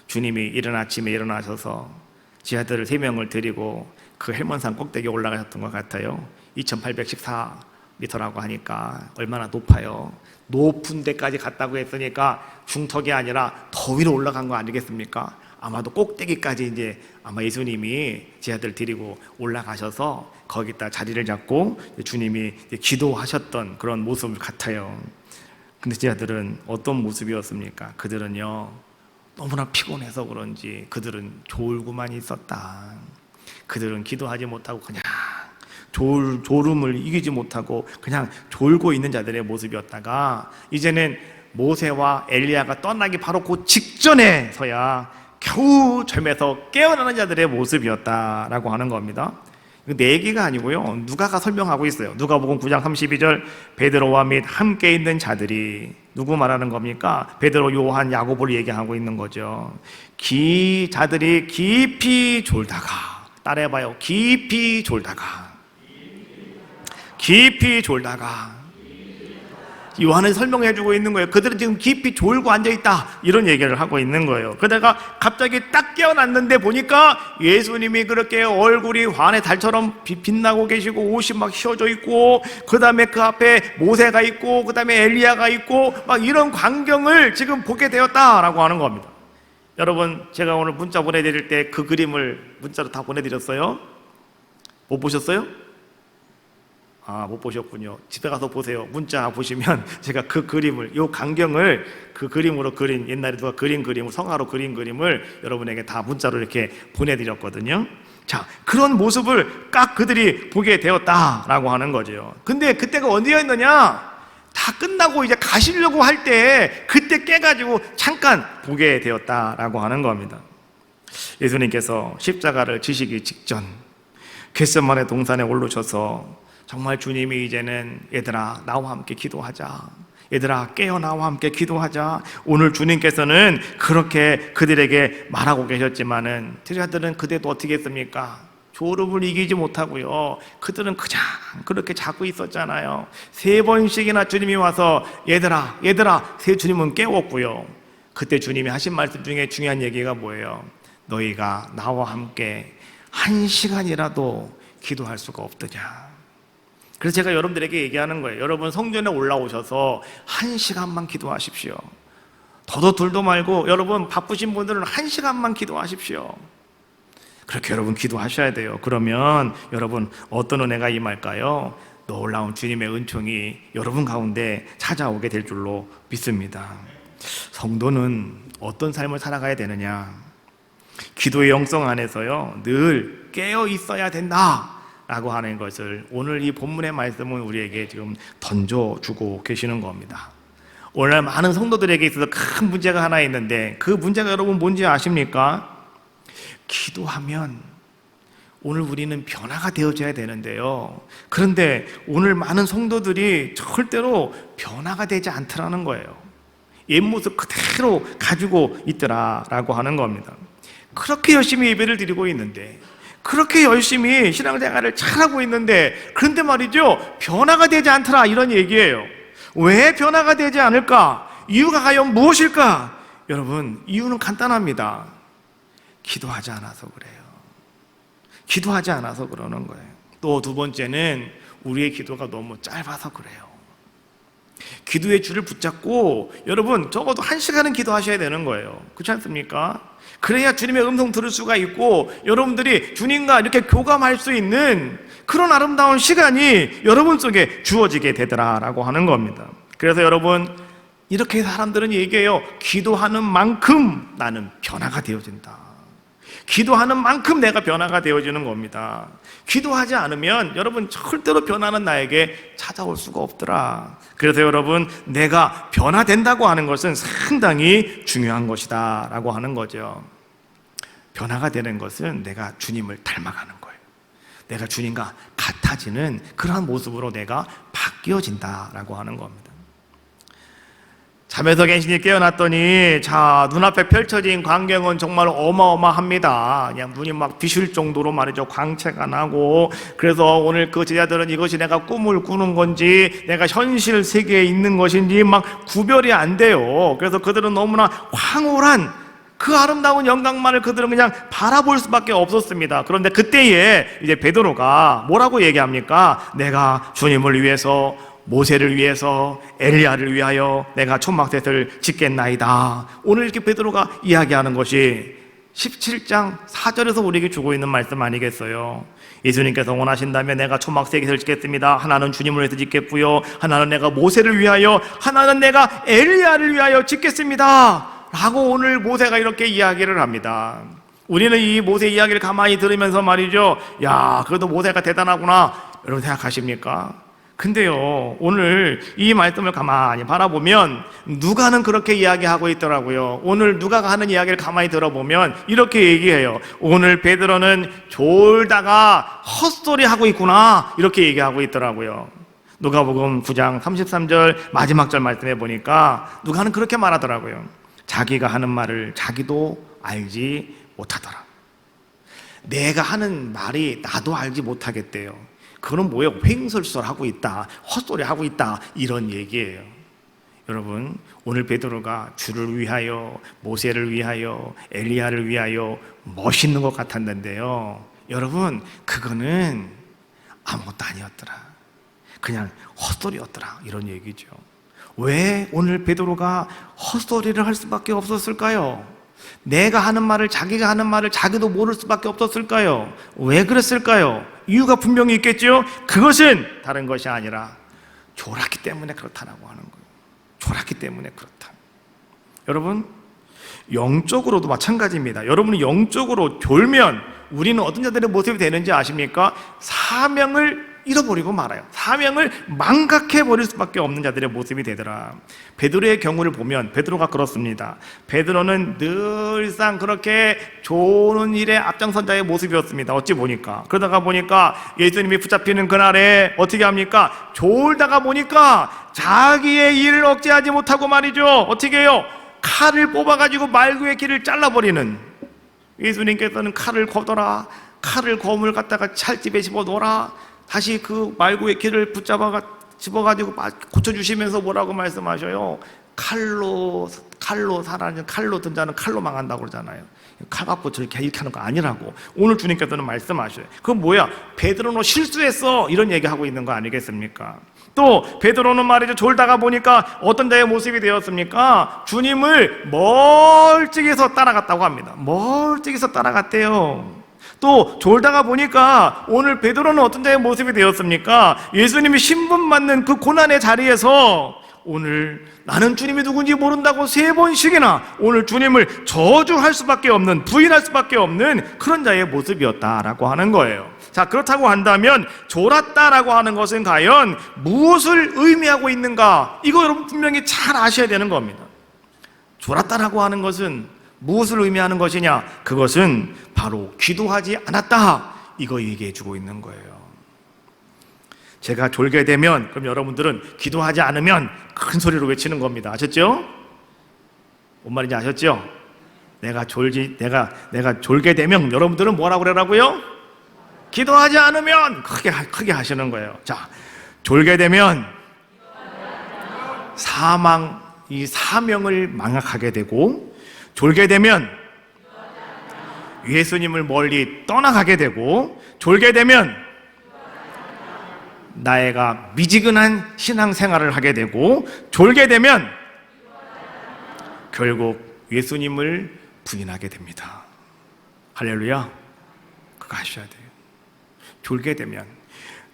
주님이 이른 아침에 일어나셔서 제자들을 3명을 데리고 그 헬몬산 꼭대기에 올라가셨던 것 같아요. 2814m라고 하니까 얼마나 높아요. 높은 데까지 갔다고 했으니까 중턱이 아니라 더 위로 올라간 거 아니겠습니까? 아마도 꼭대기까지 이제 아마 예수님이 제자들 데리고 올라가셔서 거기다 자리를 잡고 주님이 기도하셨던 그런 모습 같아요. 근데 제자들은 어떤 모습이었습니까? 그들은요, 너무나 피곤해서 그런지 그들은 졸고만 있었다. 그들은 기도하지 못하고 그냥 졸음을 이기지 못하고 그냥 졸고 있는 자들의 모습이었다가, 이제는 모세와 엘리야가 떠나기 바로 그 직전에서야 겨우 잠에서 깨어나는 자들의 모습이었다라고 하는 겁니다. 내 얘기가 아니고요, 누가가 설명하고 있어요. 누가복음 9장 32절, 베드로와 및 함께 있는 자들이, 누구 말하는 겁니까? 베드로, 요한, 야고보를 얘기하고 있는 거죠. 자들이 깊이 졸다가, 따라해봐요. 깊이 졸다가 요한은 설명해주고 있는 거예요. 그들은 지금 깊이 졸고 앉아있다, 이런 얘기를 하고 있는 거예요. 그러다가 갑자기 딱 깨어났는데 보니까 예수님이 그렇게 얼굴이 환의 달처럼 빛나고 계시고 옷이 막 휘어져 있고, 그 다음에 그 앞에 모세가 있고, 그 다음에 엘리야가 있고, 막 이런 광경을 지금 보게 되었다라고 하는 겁니다. 여러분, 제가 오늘 문자 보내드릴 때 그 그림을 문자로 다 보내드렸어요? 못 보셨어요? 못 보셨군요. 집에 가서 보세요. 문자 보시면 제가 그 그림을, 요 광경을 그 그림으로 그린, 옛날에 누가 그린 그림을, 성화로 그린 그림을 여러분에게 다 문자로 이렇게 보내드렸거든요. 자, 그런 모습을 딱 그들이 보게 되었다라고 하는 거죠. 근데 그때가 언제였느냐? 다 끝나고 이제 가시려고 할 때, 그때 깨가지고 잠깐 보게 되었다라고 하는 겁니다. 예수님께서 십자가를 지시기 직전 겟세마네 동산에 올르셔서 정말 주님이 이제는 얘들아 나와 함께 기도하자, 얘들아 깨어 나와 함께 기도하자, 오늘 주님께서는 그렇게 그들에게 말하고 계셨지만은 제자들은 그때도 어떻게 했습니까? 졸음을 이기지 못하고요, 그들은 그냥 그렇게 자고 있었잖아요. 3번씩이나 주님이 와서 얘들아 세 주님은 깨웠고요. 그때 주님이 하신 말씀 중에 중요한 얘기가 뭐예요? 너희가 나와 함께 1시간이라도 기도할 수가 없더냐. 그래서 제가 여러분들에게 얘기하는 거예요. 여러분 성전에 올라오셔서 1시간만 기도하십시오. 더도 둘도 말고, 여러분 바쁘신 분들은 1시간만 기도하십시오. 그렇게 여러분 기도하셔야 돼요. 그러면 여러분 어떤 은혜가 임할까요? 놀라운 주님의 은총이 여러분 가운데 찾아오게 될 줄로 믿습니다. 성도는 어떤 삶을 살아가야 되느냐? 기도의 영성 안에서요, 늘 깨어 있어야 된다 라고 하는 것을 오늘 이 본문의 말씀은 우리에게 지금 던져주고 계시는 겁니다. 오늘 많은 성도들에게 있어서 큰 문제가 하나 있는데, 그 문제가 여러분 뭔지 아십니까? 기도하면 오늘 우리는 변화가 되어져야 되는데요, 그런데 오늘 많은 성도들이 절대로 변화가 되지 않더라는 거예요. 옛 모습 그대로 가지고 있더라라고 하는 겁니다. 그렇게 열심히 예배를 드리고 있는데, 그렇게 열심히 신앙생활을 잘하고 있는데, 그런데 말이죠, 변화가 되지 않더라, 이런 얘기예요. 왜 변화가 되지 않을까? 이유가 과연 무엇일까? 여러분, 이유는 간단합니다. 기도하지 않아서 그래요. 기도하지 않아서 그러는 거예요. 또 두 번째는 우리의 기도가 너무 짧아서 그래요. 기도의 줄을 붙잡고 여러분 적어도 1시간은 기도하셔야 되는 거예요. 그렇지 않습니까? 그래야 주님의 음성 들을 수가 있고, 여러분들이 주님과 이렇게 교감할 수 있는 그런 아름다운 시간이 여러분 속에 주어지게 되더라라고 하는 겁니다. 그래서 여러분, 이렇게 사람들은 얘기해요. 기도하는 만큼 나는 변화가 되어진다. 기도하는 만큼 내가 변화가 되어지는 겁니다. 기도하지 않으면 여러분 절대로 변화는 나에게 찾아올 수가 없더라. 그래서 여러분, 내가 변화된다고 하는 것은 상당히 중요한 것이다 라고 하는 거죠. 변화가 되는 것은 내가 주님을 닮아가는 거예요. 내가 주님과 같아지는 그러한 모습으로 내가 바뀌어진다라고 하는 겁니다. 잠에서 간신히 깨어났더니 자, 눈앞에 펼쳐진 광경은 정말 어마어마합니다. 그냥 눈이 막 비실 정도로 말이죠, 광채가 나고. 그래서 오늘 그 제자들은 이것이 내가 꿈을 꾸는 건지 내가 현실 세계에 있는 것인지 막 구별이 안 돼요. 그래서 그들은 너무나 황홀한 그 아름다운 영광만을 그들은 그냥 바라볼 수밖에 없었습니다. 그런데 그때에 이제 베드로가 뭐라고 얘기합니까? 내가 주님을 위해서, 모세를 위해서, 엘리야를 위하여 내가 초막셋을 짓겠나이다. 오늘 이렇게 베드로가 이야기하는 것이 17장 4절에서 우리에게 주고 있는 말씀 아니겠어요? 예수님께서 원하신다면 내가 초막셋을 짓겠습니다. 하나는 주님을 위해서 짓겠고요, 하나는 내가 모세를 위하여, 하나는 내가 엘리야를 위하여 짓겠습니다 라고 오늘 모세가 이렇게 이야기를 합니다. 우리는 이 모세 이야기를 가만히 들으면서 말이죠, 야, 그래도 모세가 대단하구나, 여러분 생각하십니까? 근데요, 오늘 이 말씀을 가만히 바라보면 누가는 그렇게 이야기하고 있더라고요. 오늘 누가가 하는 이야기를 가만히 들어보면 이렇게 얘기해요. 오늘 베드로는 졸다가 헛소리하고 있구나, 이렇게 얘기하고 있더라고요. 누가복음 9장 33절 마지막 절 말씀해 보니까 누가는 그렇게 말하더라고요. 자기가 하는 말을 자기도 알지 못하더라. 내가 하는 말이 나도 알지 못하겠대요. 그건 뭐예요? 횡설수설하고 있다, 헛소리하고 있다, 이런 얘기예요. 여러분, 오늘 베드로가 주를 위하여, 모세를 위하여, 엘리야를 위하여 멋있는 것 같았는데요, 여러분, 그거는 아무것도 아니었더라. 그냥 헛소리였더라, 이런 얘기죠. 왜 오늘 베드로가 헛소리를 할 수밖에 없었을까요? 내가 하는 말을, 자기가 하는 말을 자기도 모를 수밖에 없었을까요? 왜 그랬을까요? 이유가 분명히 있겠죠? 그것은 다른 것이 아니라 졸았기 때문에 그렇다라고 하는 거예요. 졸았기 때문에 그렇다. 여러분, 영적으로도 마찬가지입니다. 여러분이 영적으로 졸면 우리는 어떤 자들의 모습이 되는지 아십니까? 사명을 잃어버리고 말아요. 사명을 망각해버릴 수밖에 없는 자들의 모습이 되더라. 베드로의 경우를 보면 베드로가 그렇습니다. 베드로는 늘상 그렇게 좋은 일에 앞장선 자의 모습이었습니다. 어찌 보니까. 그러다가 보니까 예수님이 붙잡히는 그날에 어떻게 합니까? 졸다가 보니까 자기의 일을 억제하지 못하고 말이죠, 어떻게 해요? 칼을 뽑아가지고 말구의 길을 잘라버리는, 예수님께서는 칼을 거둬라, 칼을 검을 갖다가 찰집에 집어넣어라, 다시 그 말구의 길을 집어가지고 고쳐주시면서 뭐라고 말씀하셔요? 칼로 살아는, 칼로 든 자는 칼로 망한다고 그러잖아요. 칼 갖고 저렇게 이렇게 하는 거 아니라고 오늘 주님께서는 말씀하셔요. 그건 뭐야? 베드로 너 실수했어, 이런 얘기하고 있는 거 아니겠습니까? 또 베드로는 말이죠, 졸다가 보니까 어떤 자의 모습이 되었습니까? 주님을 멀찍이서 따라갔다고 합니다. 멀찍이서 따라갔대요. 또 졸다가 보니까 오늘 베드로는 어떤 자의 모습이 되었습니까? 예수님이 신분 맞는 그 고난의 자리에서 오늘 나는 주님이 누군지 모른다고 3번씩이나 오늘 주님을 저주할 수밖에 없는, 부인할 수밖에 없는 그런 자의 모습이었다라고 하는 거예요. 자, 그렇다고 한다면 졸았다라고 하는 것은 과연 무엇을 의미하고 있는가? 이거 여러분 분명히 잘 아셔야 되는 겁니다. 졸았다라고 하는 것은 무엇을 의미하는 것이냐? 그것은 바로 기도하지 않았다, 이거 얘기해 주고 있는 거예요. 제가 졸게 되면, 그럼 여러분들은 기도하지 않으면 큰 소리로 외치는 겁니다. 아셨죠? 뭔 말인지 아셨죠? 내가 졸게 되면 여러분들은 뭐라고 그러라고요? 기도하지 않으면 크게 하시는 거예요. 자, 졸게 되면 이 사명을 망각하게 되고, 졸게 되면 예수님을 멀리 떠나가게 되고, 졸게 되면 나애가 미지근한 신앙생활을 하게 되고, 졸게 되면 결국 예수님을 부인하게 됩니다. 할렐루야. 그거 하셔야 돼요. 졸게 되면,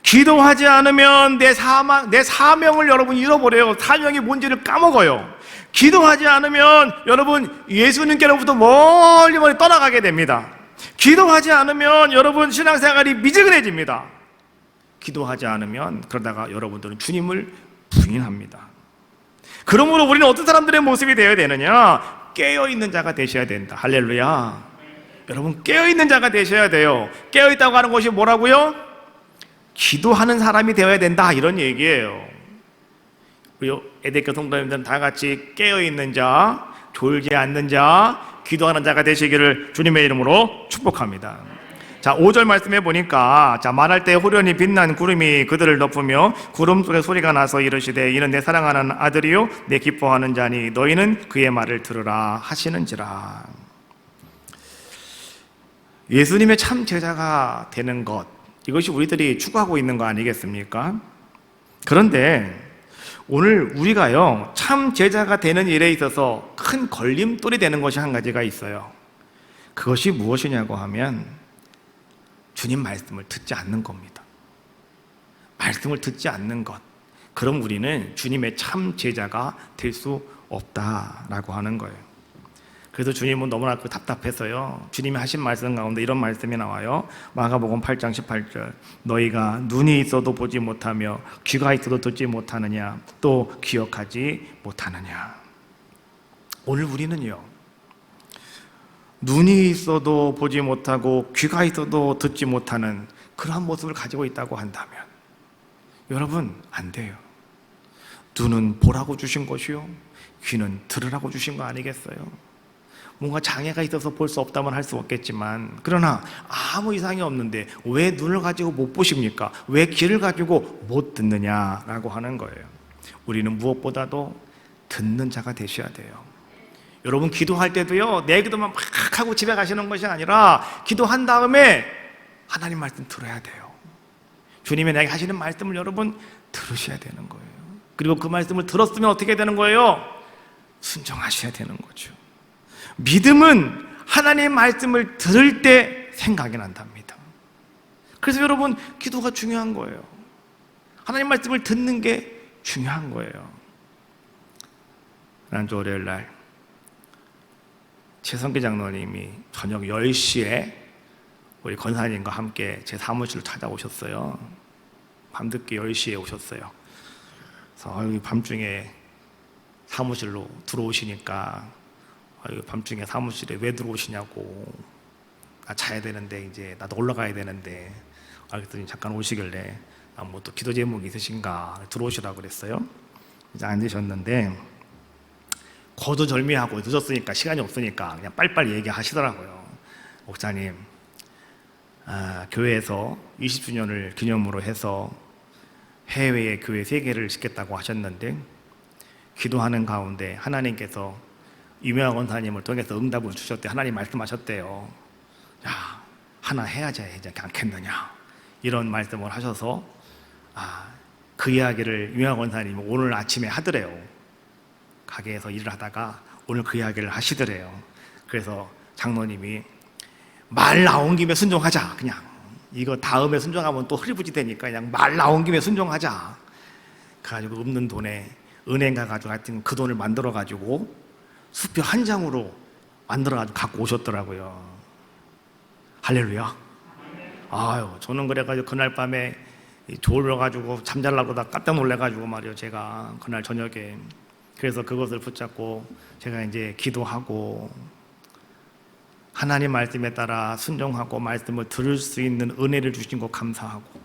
기도하지 않으면 내 사명을 여러분 잃어버려요. 사명이 뭔지를 까먹어요. 기도하지 않으면 여러분 예수님께로부터 멀리 떠나가게 됩니다. 기도하지 않으면 여러분 신앙생활이 미지근해집니다. 기도하지 않으면 그러다가 여러분들은 주님을 부인합니다. 그러므로 우리는 어떤 사람들의 모습이 되어야 되느냐? 깨어있는 자가 되셔야 된다. 할렐루야. 여러분, 깨어있는 자가 되셔야 돼요. 깨어있다고 하는 것이 뭐라고요? 기도하는 사람이 되어야 된다, 이런 얘기예요. 우리 에데교 성도님들은 다 같이 깨어있는 자, 졸지 않는 자, 기도하는 자가 되시기를 주님의 이름으로 축복합니다. 자, 5절 말씀해 보니까, 자, 말할 때 호련히 빛난 구름이 그들을 덮으며 구름 속에 소리가 나서 이르시되 이는 내 사랑하는 아들이요 내 기뻐하는 자니 너희는 그의 말을 들으라 하시는지라. 예수님의 참 제자가 되는 것, 이것이 우리들이 추구하고 있는 거 아니겠습니까? 그런데 오늘 우리가요, 참 제자가 되는 일에 있어서 큰 걸림돌이 되는 것이 한 가지가 있어요. 그것이 무엇이냐고 하면 주님 말씀을 듣지 않는 겁니다. 말씀을 듣지 않는 것. 그럼 우리는 주님의 참 제자가 될 수 없다라고 하는 거예요. 그래서 주님은 너무나 답답해서요, 주님이 하신 말씀 가운데 이런 말씀이 나와요. 마가복음 8장 18절, 너희가 눈이 있어도 보지 못하며 귀가 있어도 듣지 못하느냐, 또 기억하지 못하느냐. 오늘 우리는요, 눈이 있어도 보지 못하고 귀가 있어도 듣지 못하는 그러한 모습을 가지고 있다고 한다면, 여러분, 안 돼요. 눈은 보라고 주신 것이요, 귀는 들으라고 주신 거 아니겠어요? 뭔가 장애가 있어서 볼 수 없다면 할 수 없겠지만, 그러나 아무 이상이 없는데 왜 눈을 가지고 못 보십니까? 왜 귀를 가지고 못 듣느냐라고 하는 거예요. 우리는 무엇보다도 듣는 자가 되셔야 돼요. 여러분, 기도할 때도요, 내 기도만 막 하고 집에 가시는 것이 아니라 기도한 다음에 하나님 말씀 들어야 돼요. 주님이 내게 하시는 말씀을 여러분 들으셔야 되는 거예요. 그리고 그 말씀을 들었으면 어떻게 되는 거예요? 순종하셔야 되는 거죠. 믿음은 하나님의 말씀을 들을 때 생각이 난답니다. 그래서 여러분, 기도가 중요한 거예요. 하나님 말씀을 듣는 게 중요한 거예요. 지난주 월요일 날 최성기 장로님이 저녁 10시에 우리 권사님과 함께 제 사무실로 찾아오셨어요. 밤늦게 10시에 오셨어요. 그래서 밤중에 사무실로 들어오시니까 밤중에 사무실에 왜 들어오시냐고, 나 자야 되는데 이제 나도 올라가야 되는데, 그랬더니 잠깐 오시길래 뭐 또 기도 제목이 있으신가 들어오시라고 그랬어요. 이제 앉으셨는데 거두절미하고 늦었으니까, 시간이 없으니까 그냥 빨리빨리 얘기하시더라고요. 목사님, 교회에서 20주년을 기념으로 해서 해외에 교회 3개를 짓겠다고 하셨는데, 기도하는 가운데 하나님께서 유명한 권사님을 통해서 응답을 주셨대. 하나님 말씀하셨대요. 야, 하나 해야지 않겠느냐, 이런 말씀을 하셔서 그 이야기를 유명한 권사님이 오늘 아침에 하더래요. 가게에서 일을 하다가 오늘 그 이야기를 하시더래요. 그래서 장로님이 말 나온 김에 순종하자, 그냥 이거 다음에 순종하면 또 흐리부지 되니까 그냥 말 나온 김에 순종하자. 그래가지고 없는 돈에 은행 가가지고 하여튼 그 돈을 만들어가지고 수표 한 장으로 만들어가지고 갖고 오셨더라고요. 할렐루야. 아유, 저는 그래가지고 그날 밤에 졸려가지고 잠자려고 다 깜짝 놀래가지고 말이요, 제가 그날 저녁에. 그래서 그것을 붙잡고 제가 이제 기도하고 하나님 말씀에 따라 순종하고 말씀을 들을 수 있는 은혜를 주신 것 감사하고,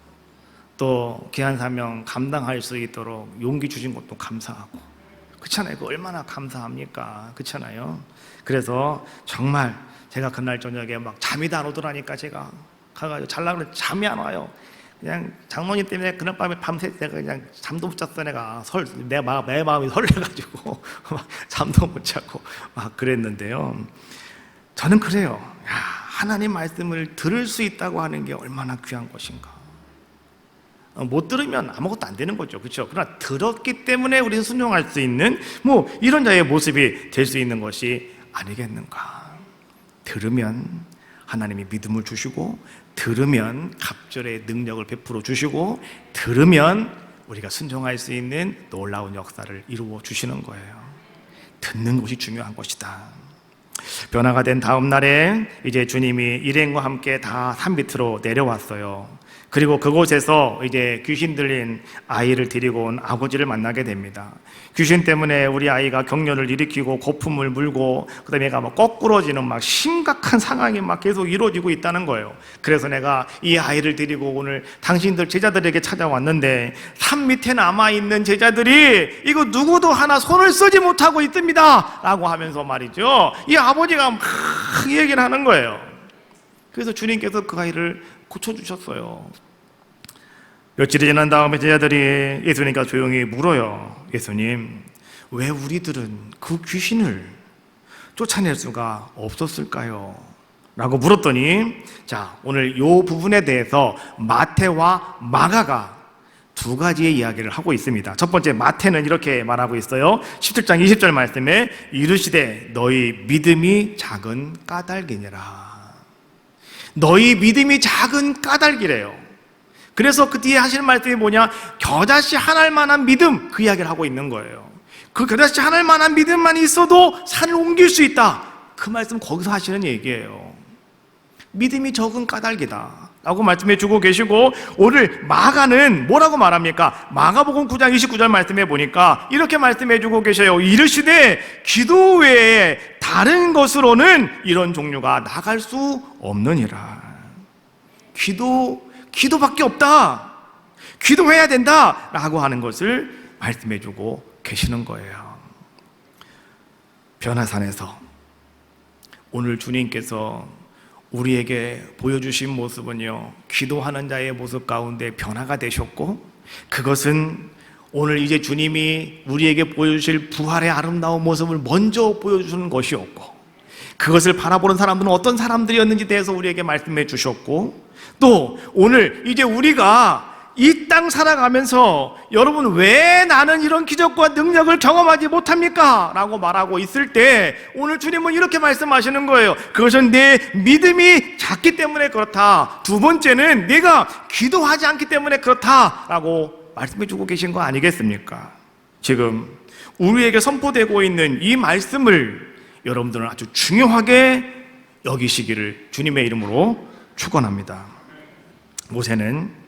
또 귀한 사명 감당할 수 있도록 용기 주신 것도 감사하고, 그렇잖아요. 그 얼마나 감사합니까? 그렇잖아요. 그래서 정말 제가 그날 저녁에 막 잠이 다 안 오더라니까, 제가 가가지고 자려고 했는데 잠이 안 와요. 그냥 장모님 때문에 그날 밤에 밤새 내가 그냥 잠도 못 잤어. 내 마음이 설레가지고 잠도 못 자고 막 그랬는데요. 저는 그래요. 야, 하나님 말씀을 들을 수 있다고 하는 게 얼마나 귀한 것인가. 못 들으면 아무것도 안 되는 거죠. 그렇죠? 그러나 들었기 때문에 우리는 순종할 수 있는 뭐 이런 자의 모습이 될 수 있는 것이 아니겠는가. 들으면 하나님이 믿음을 주시고, 들으면 갑절의 능력을 베풀어 주시고, 들으면 우리가 순종할 수 있는 놀라운 역사를 이루어 주시는 거예요. 듣는 것이 중요한 것이다. 변화가 된 다음 날에 이제 주님이 일행과 함께 다 산 밑으로 내려왔어요. 그리고 그곳에서 이제 귀신 들린 아이를 데리고 온 아버지를 만나게 됩니다. 귀신 때문에 우리 아이가 격려를 일으키고 거품을 물고, 그 다음에 얘가 막 거꾸러지는 막 심각한 상황이 막 계속 이루어지고 있다는 거예요. 그래서 내가 이 아이를 데리고 오늘 당신들 제자들에게 찾아왔는데, 산 밑에 남아있는 제자들이 이거 누구도 하나 손을 쓰지 못하고 있습니다 라고 하면서 말이죠, 이 아버지가 막 얘기를 하는 거예요. 그래서 주님께서 그 아이를 고쳐주셨어요. 며칠이 지난 다음에 제자들이 예수님과 조용히 물어요. 예수님, 왜 우리들은 그 귀신을 쫓아낼 수가 없었을까요? 라고 물었더니, 자, 오늘 이 부분에 대해서 마태와 마가가 2가지의 이야기를 하고 있습니다. 첫 번째, 마태는 이렇게 말하고 있어요. 17장 20절 말씀에 이르시되 너희 믿음이 작은 까닭이니라. 너희 믿음이 작은 까닭이래요. 그래서 그 뒤에 하시는 말씀이 뭐냐, 겨자씨 하나일 만한 믿음, 그 이야기를 하고 있는 거예요. 그 겨자씨 하나일 만한 믿음만 있어도 산을 옮길 수 있다, 그 말씀 거기서 하시는 얘기예요. 믿음이 적은 까닭이다 라고 말씀해 주고 계시고, 오늘 마가는 뭐라고 말합니까? 마가복음 9장 29절 말씀해 보니까 이렇게 말씀해 주고 계셔요. 이르시되 기도 외에 다른 것으로는 이런 종류가 나갈 수 없느니라. 기도밖에 없다, 기도해야 된다 라고 하는 것을 말씀해 주고 계시는 거예요. 변화산에서 오늘 주님께서 우리에게 보여주신 모습은요, 기도하는 자의 모습 가운데 변화가 되셨고, 그것은 오늘 이제 주님이 우리에게 보여주실 부활의 아름다운 모습을 먼저 보여주는 것이었고, 그것을 바라보는 사람들은 어떤 사람들이었는지 대해서 우리에게 말씀해 주셨고, 또 오늘 이제 우리가 이 땅 살아가면서 여러분 왜 나는 이런 기적과 능력을 경험하지 못합니까? 라고 말하고 있을 때 오늘 주님은 이렇게 말씀하시는 거예요. 그것은 내 믿음이 작기 때문에 그렇다. 두 번째는 내가 기도하지 않기 때문에 그렇다 라고 말씀해 주고 계신 거 아니겠습니까? 지금 우리에게 선포되고 있는 이 말씀을 여러분들은 아주 중요하게 여기시기를 주님의 이름으로 축원합니다. 모세는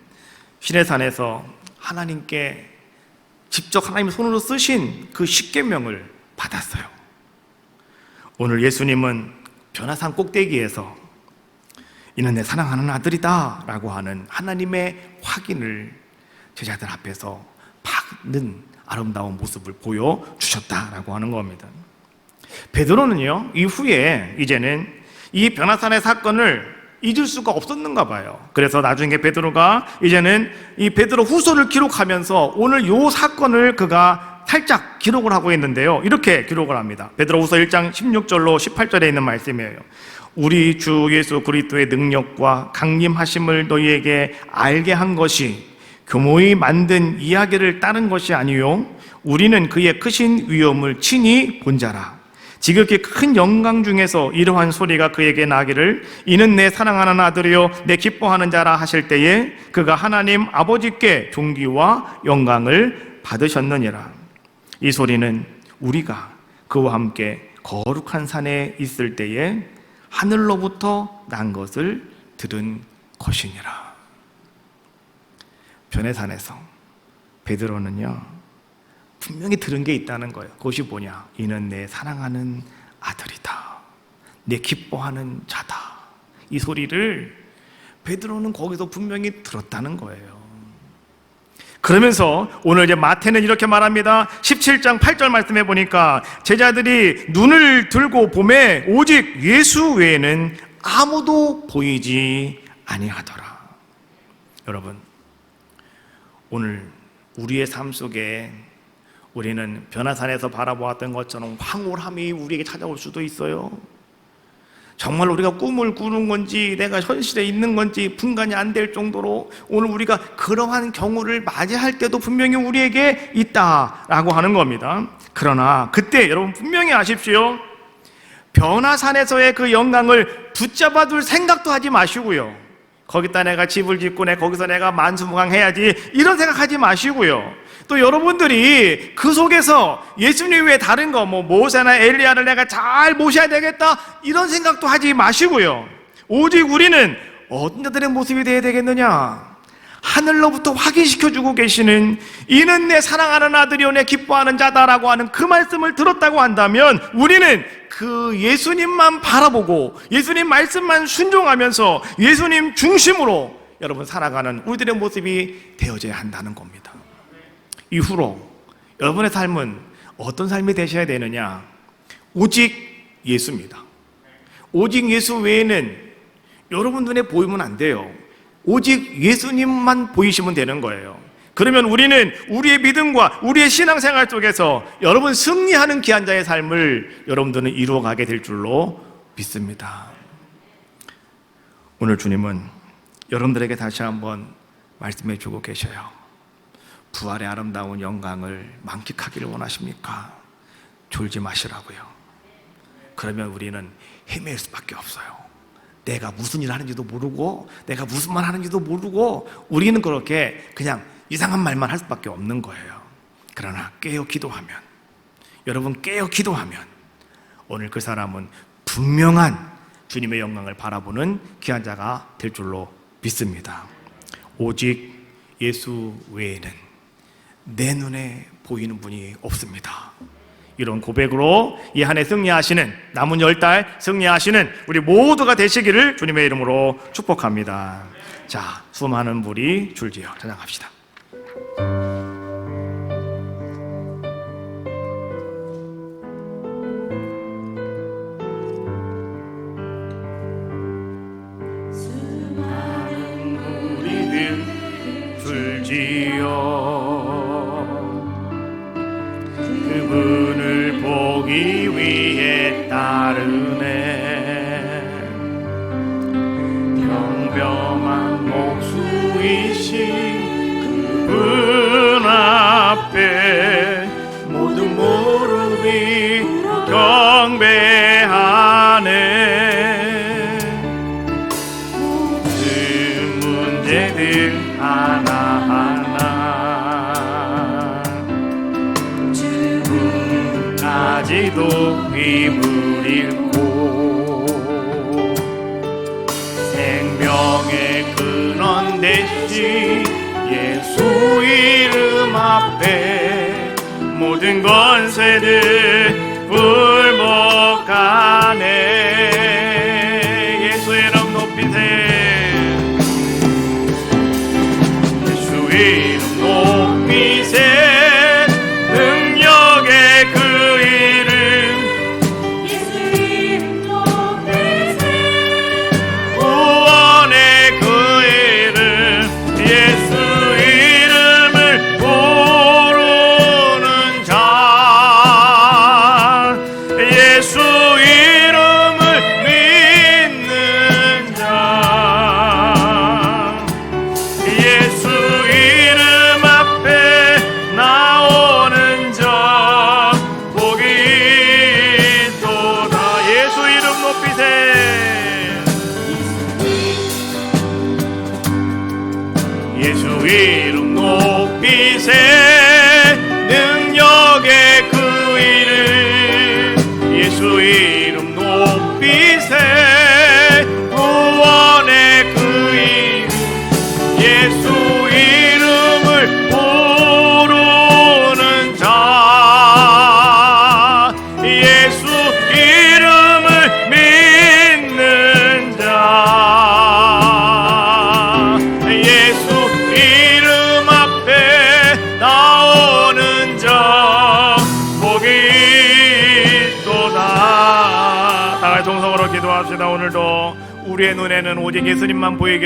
시내산에서 하나님께 직접 하나님 손으로 쓰신 그 십계명을 받았어요. 오늘 예수님은 변화산 꼭대기에서 이는 내 사랑하는 아들이다 라고 하는 하나님의 확인을 제자들 앞에서 받는 아름다운 모습을 보여주셨다라고 하는 겁니다. 베드로는요, 이후에 이제는 이 변화산의 사건을 잊을 수가 없었는가 봐요. 그래서 나중에 베드로가 이제는 이 베드로 후서를 기록하면서 오늘 요 사건을 그가 살짝 기록을 하고 있는데요, 이렇게 기록을 합니다. 베드로 후서 1장 16절로 18절에 있는 말씀이에요. 우리 주 예수 그리스도의 능력과 강림하심을 너희에게 알게 한 것이 교모히 만든 이야기를 따른 것이 아니요 우리는 그의 크신 위엄을 친히 본 자라. 지극히 큰 영광 중에서 이러한 소리가 그에게 나기를 이는 내 사랑하는 아들이요 내 기뻐하는 자라 하실 때에 그가 하나님 아버지께 존귀와 영광을 받으셨느니라. 이 소리는 우리가 그와 함께 거룩한 산에 있을 때에 하늘로부터 난 것을 들은 것이니라. 변해산에서 베드로는요 분명히 들은 게 있다는 거예요. 그것이 뭐냐? 이는 내 사랑하는 아들이다, 내 기뻐하는 자다. 이 소리를 베드로는 거기서 분명히 들었다는 거예요. 그러면서 오늘 이제 마태는 이렇게 말합니다. 17장 8절 말씀해 보니까 제자들이 눈을 들고 보매 오직 예수 외에는 아무도 보이지 아니하더라. 여러분, 오늘 우리의 삶 속에 우리는 변화산에서 바라보았던 것처럼 황홀함이 우리에게 찾아올 수도 있어요. 정말 우리가 꿈을 꾸는 건지 내가 현실에 있는 건지 분간이 안 될 정도로 오늘 우리가 그러한 경우를 맞이할 때도 분명히 우리에게 있다라고 하는 겁니다. 그러나 그때 여러분 분명히 아십시오. 변화산에서의 그 영광을 붙잡아 둘 생각도 하지 마시고요, 거기다 내가 집을 짓고 거기서 내가 만수무강해야지 이런 생각하지 마시고요, 또 여러분들이 그 속에서 예수님 외에 다른 거 모세나 엘리야를 내가 잘 모셔야 되겠다 이런 생각도 하지 마시고요, 오직 우리는 어떤 자들의 모습이 되어야 되겠느냐? 하늘로부터 확인시켜주고 계시는 이는 내 사랑하는 아들이요 내 기뻐하는 자다라고 하는 그 말씀을 들었다고 한다면 우리는 그 예수님만 바라보고 예수님 말씀만 순종하면서 예수님 중심으로 여러분 살아가는 우리들의 모습이 되어져야 한다는 겁니다. 이후로 여러분의 삶은 어떤 삶이 되셔야 되느냐? 오직 예수입니다. 오직 예수 외에는 여러분 눈에 보이면 안 돼요. 오직 예수님만 보이시면 되는 거예요. 그러면 우리는 우리의 믿음과 우리의 신앙생활 속에서 여러분 승리하는 귀한 자의 삶을 여러분들은 이루어가게 될 줄로 믿습니다. 오늘 주님은 여러분들에게 다시 한번 말씀해 주고 계셔요. 부활의 아름다운 영광을 만끽하기를 원하십니까? 졸지 마시라고요. 그러면 우리는 헤맬 수밖에 없어요. 내가 무슨 일 하는지도 모르고 내가 무슨 말 하는지도 모르고 우리는 그렇게 그냥 이상한 말만 할 수밖에 없는 거예요. 그러나 깨어 기도하면, 여러분 깨어 기도하면 오늘 그 사람은 분명한 주님의 영광을 바라보는 귀한 자가 될 줄로 믿습니다. 오직 예수 외에는 내 눈에 보이는 분이 없습니다. 이런 고백으로 이 한 해 승리하시는, 남은 10달 승리하시는 우리 모두가 되시기를 주님의 이름으로 축복합니다. 자, 수많은 물이 줄지어 찬양합시다. 수많은 물이들 줄지어 그분을 보기 위해 따르네. 병병한 목수이신 그분 앞에 모든 무릎이 경배하네. 모든 문제들 하나하나 주까지도 힘을 잃고 생명의 근원 되신 예수 이름 앞에 모든 권세들 굴복하네. 예수 이름 높이세. 예수 이름 높이세. 능력의 그 이름 예수 이름 높이세. 구원의 그 이름 예수 이름을 부르는 자 예수 이름을 믿는 자 예수 이름 앞에 나오는 자 복이 있도다. 예수 이름 높이세. 예수 이름 높이세. 능력의 그 이름 예수 이름 높이세. 구원의 그 이름 예수 이름을 부르는 자 예수 이름을 믿는 자 예수 이름 앞에 나오는 자 복이 있도다. 다 같이 동성으로 기도합시다. 오늘도 우리의 눈에는 오직 예수님만 보이게